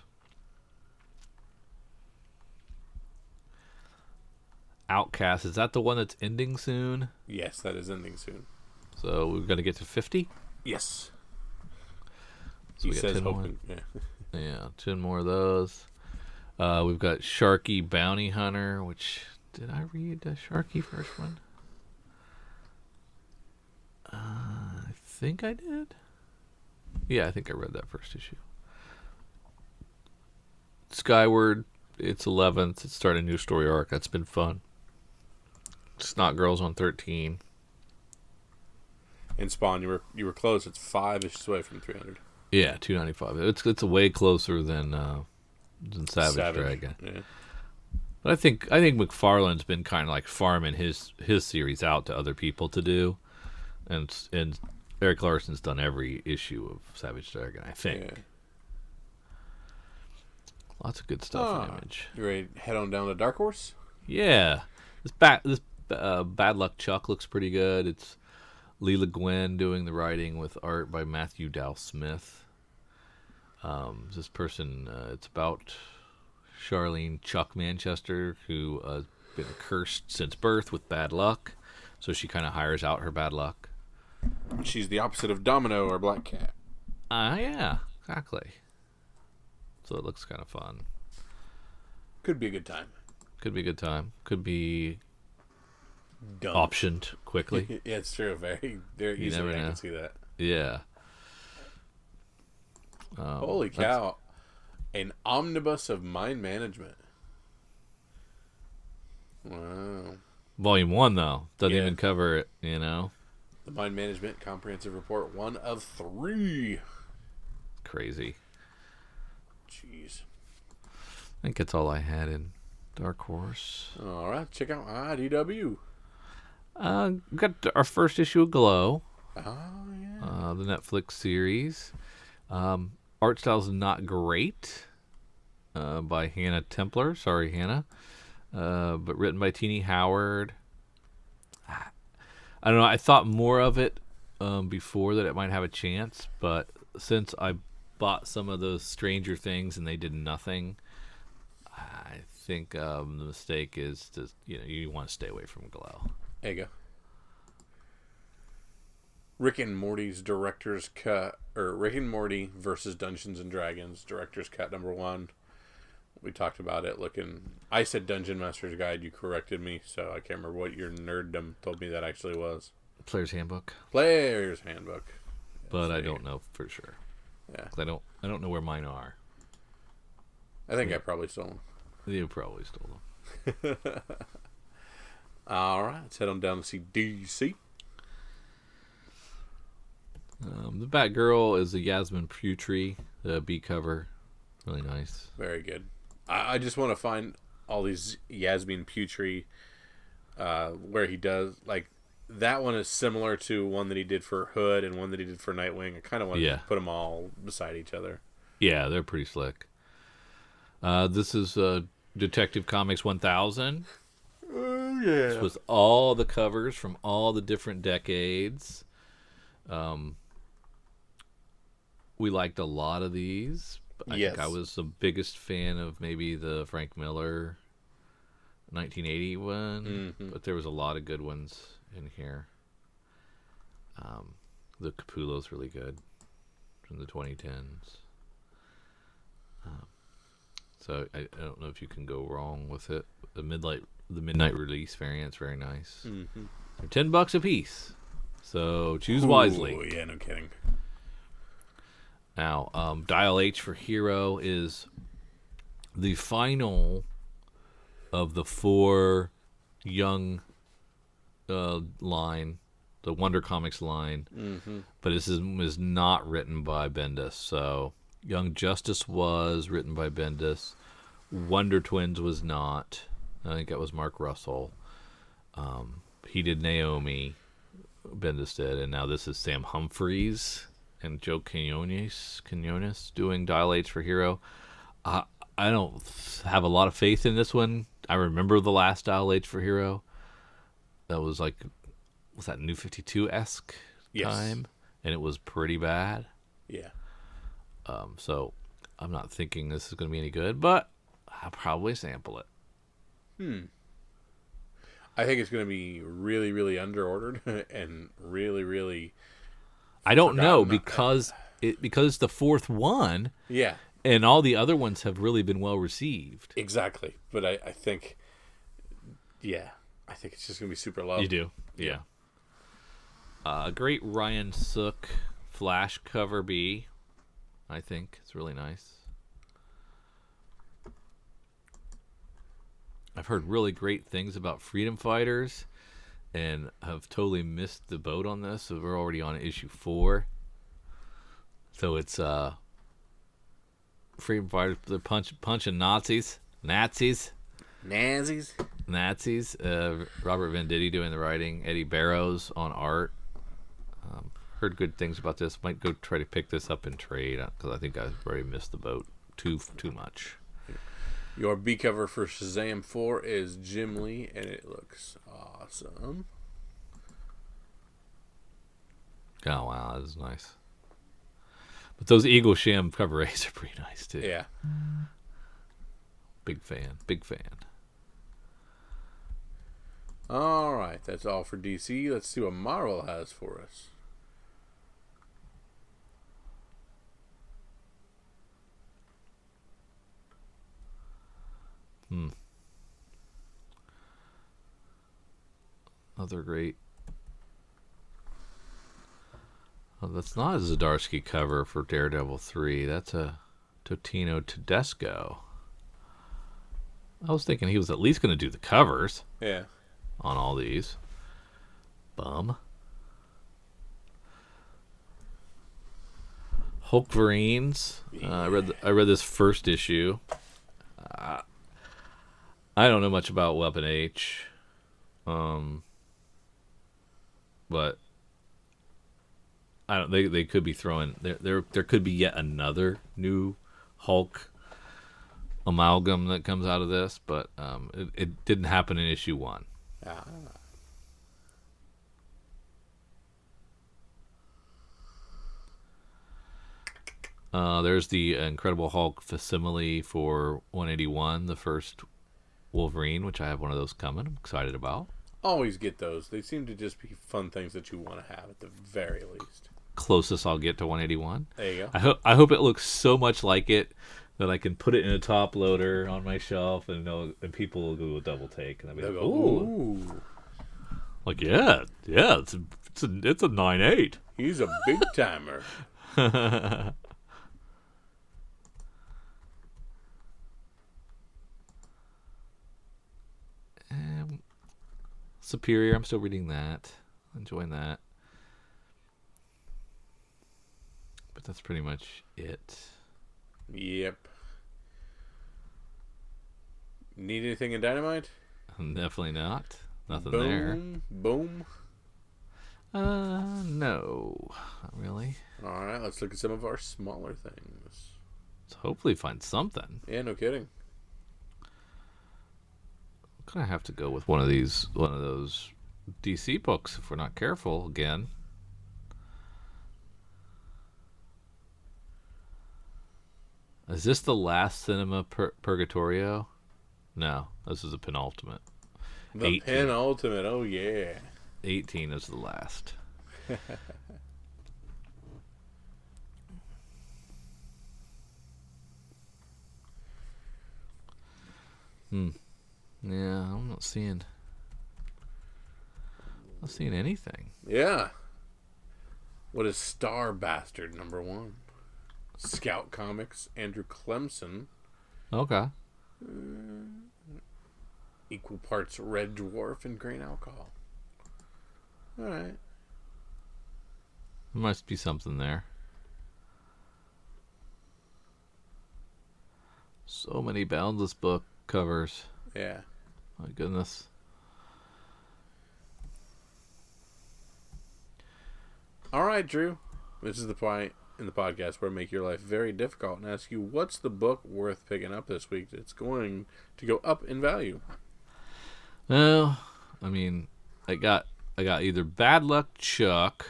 Outcast, is that the one that's ending soon? Yes, that is ending soon. So we've got to get to 50? Yes. So he says hoping. Yeah, 10 more of those. We've got Sharky Bounty Hunter, which, did I read the Sharky first one? I think I did. Yeah, I think I read that first issue. Skyward, it's 11th. It's starting a new story arc. That's been fun. Snot Girls on 13. And Spawn, you were close. It's 5 issues away from 300. Yeah, 295. It's way closer than Savage Dragon. Yeah. But I think McFarlane's been kind of like farming his series out to other people to do, and Eric Larson's done every issue of Savage Dragon, I think. Yeah. Lots of good stuff in Image. You ready to head on down to Dark Horse? Yeah, this Bad Luck Chuck looks pretty good. It's Leela Gwynn doing the writing with art by Matthew Dow Smith. This person, it's about Charlene Chuck Manchester, who has been cursed since birth with bad luck. So she kind of hires out her bad luck. She's the opposite of Domino or Black Cat. Yeah, exactly. So it looks kind of fun. Could be a good time. Could be a good time. Could be Dumb. Optioned quickly. Yeah, it's true. Very easily. I can see that. Yeah. Holy cow. An omnibus of mind management. Wow. Volume 1, though. Doesn't even cover it, you know? The Mind Management Comprehensive Report, 1 of 3. Crazy. Jeez. I think that's all I had in Dark Horse. All right. Check out IDW. We got our first issue of Glow. Oh, yeah. The Netflix series. Art style's not great. By Hannah Templar. Sorry, Hannah. But written by Teenie Howard. I don't know. I thought more of it before that it might have a chance, but since I bought some of those Stranger Things and they did nothing, I think the mistake is to you want to stay away from Glow. There you go. Rick and Morty's director's cut, or Rick and Morty versus Dungeons and Dragons director's cut #1. We talked about it I said Dungeon Master's Guide, you corrected me, so I can't remember what your nerddom told me that actually was. Player's Handbook. Player's Handbook. But I don't know for sure. Yeah. 'Cause I don't know where mine are. I think I probably stole them. You probably stole them. All right, let's head on down to see DC. The Batgirl is a Yasmin Putri, the B cover. Really nice. Very good. I just want to find all these Yasmin Putri where he does, like, that one is similar to one that he did for Hood and one that he did for Nightwing. I kind of want to put them all beside each other. Yeah, they're pretty slick. This is Detective Comics 1000. Oh, yeah. This was all the covers from all the different decades. We liked a lot of these. I think I was the biggest fan of maybe the Frank Miller 1980 one, but there was a lot of good ones in here. The Capullo's really good from the 2010s. So I don't know if you can go wrong with it. The midnight release variant's very nice. They're $10 a piece, so choose wisely. Oh yeah, no kidding. Now, Dial H for Hero is the final of the 4 young line, the Wonder Comics line, but this is not written by Bendis. So Young Justice was written by Bendis. Wonder Twins was not. I think that was Mark Russell. He did Naomi. Bendis did, and now this is Sam Humphries and Joe Quinones doing Dial H for Hero. I don't have a lot of faith in this one. I remember the last Dial H for Hero. That was like, was that New 52-esque time? And it was pretty bad. Yeah. So I'm not thinking this is going to be any good, but I'll probably sample it. I think it's going to be really, really underordered and really, really. I don't know because it's the 4th one. Yeah. And all the other ones have really been well received. Exactly. But I think, I think it's just going to be super low. You do? Yeah. A great Ryan Sook Flash cover B, I think. It's really nice. I've heard really great things about Freedom Fighters and have totally missed the boat on this. So we're already on issue 4. So it's Freedom Fighters, they're punching Nazis. Robert Venditti doing the writing. Eddie Barrows on art. Heard good things about this. Might go try to pick this up in trade because I think I've already missed the boat too much. Your B cover for Shazam 4 is Jim Lee, and it looks awesome. Oh, wow, that is nice. But those Eagle Sham cover A's are pretty nice, too. Yeah. Big fan. All right, that's all for DC. Let's see what Marvel has for us. Another great. Oh, that's not a Zdarsky cover for Daredevil 3. That's a Totino Tedesco. I was thinking he was at least going to do the covers. Yeah. On all these. Bum. Hulk Marines. I read this first issue. I don't know much about Weapon H, but I don't. They could be throwing there could be yet another new Hulk amalgam that comes out of this, but it didn't happen in issue 1. There's the Incredible Hulk facsimile for 181, the first Wolverine, which I have one of those coming. I'm excited about. Always get those. They seem to just be fun things that you want to have at the very least. Closest I'll get to 181. There you go. I hope it looks so much like it that I can put it in a top loader on my shelf and people will do a double take and I'll be like, ooh. Like, yeah, it's a 9.8. He's a big timer. Superior, I'm still reading that. Enjoying that. but that's pretty much it. Yep. Need anything in Dynamite? Definitely not. Nothing Boom, there. Boom. No, not really. All right, let's look at some of our smaller things. Let's hopefully find something. Yeah, no kidding. I'm gonna have to go with one of those DC books if we're not careful again. Is this the last Cinema Purgatorio? No, this is a penultimate. The 18. penultimate, oh yeah. 18 is the last. Yeah, I'm not seeing anything. Yeah. What is Star Bastard #1? Scout Comics, Andrew Clemson. Okay. Equal parts Red Dwarf and Grain Alcohol. Alright. There must be something there. So many Boundless book covers. Yeah. My goodness. Alright, Drew. This is the point in the podcast where I make your life very difficult and ask you, what's the book worth picking up this week that's going to go up in value? Well, I mean, I got either Bad Luck Chuck,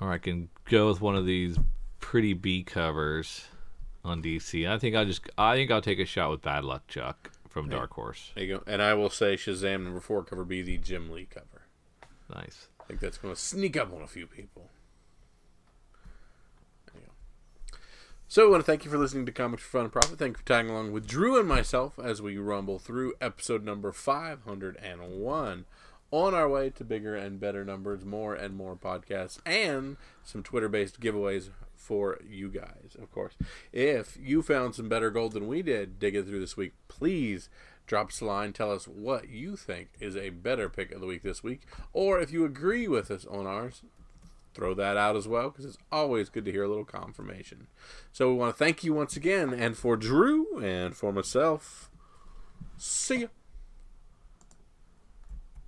or I can go with one of these pretty B covers on DC. I think I'll take a shot with Bad Luck Chuck from Dark Horse. There you go. And I will say Shazam #4 cover be the Jim Lee cover. Nice. I think that's going to sneak up on a few people. There you go. So I want to thank you for listening to Comics for Fun and Profit. Thank you for tagging along with Drew and myself as we rumble through episode number 501. On our way to bigger and better numbers, more and more podcasts, and some Twitter-based giveaways for you guys, of course. If you found some better gold than we did digging through this week, please drop us a line. Tell us what you think is a better pick of the week this week. Or if you agree with us on ours, throw that out as well, because it's always good to hear a little confirmation. So we want to thank you once again, and for Drew and for myself, see ya.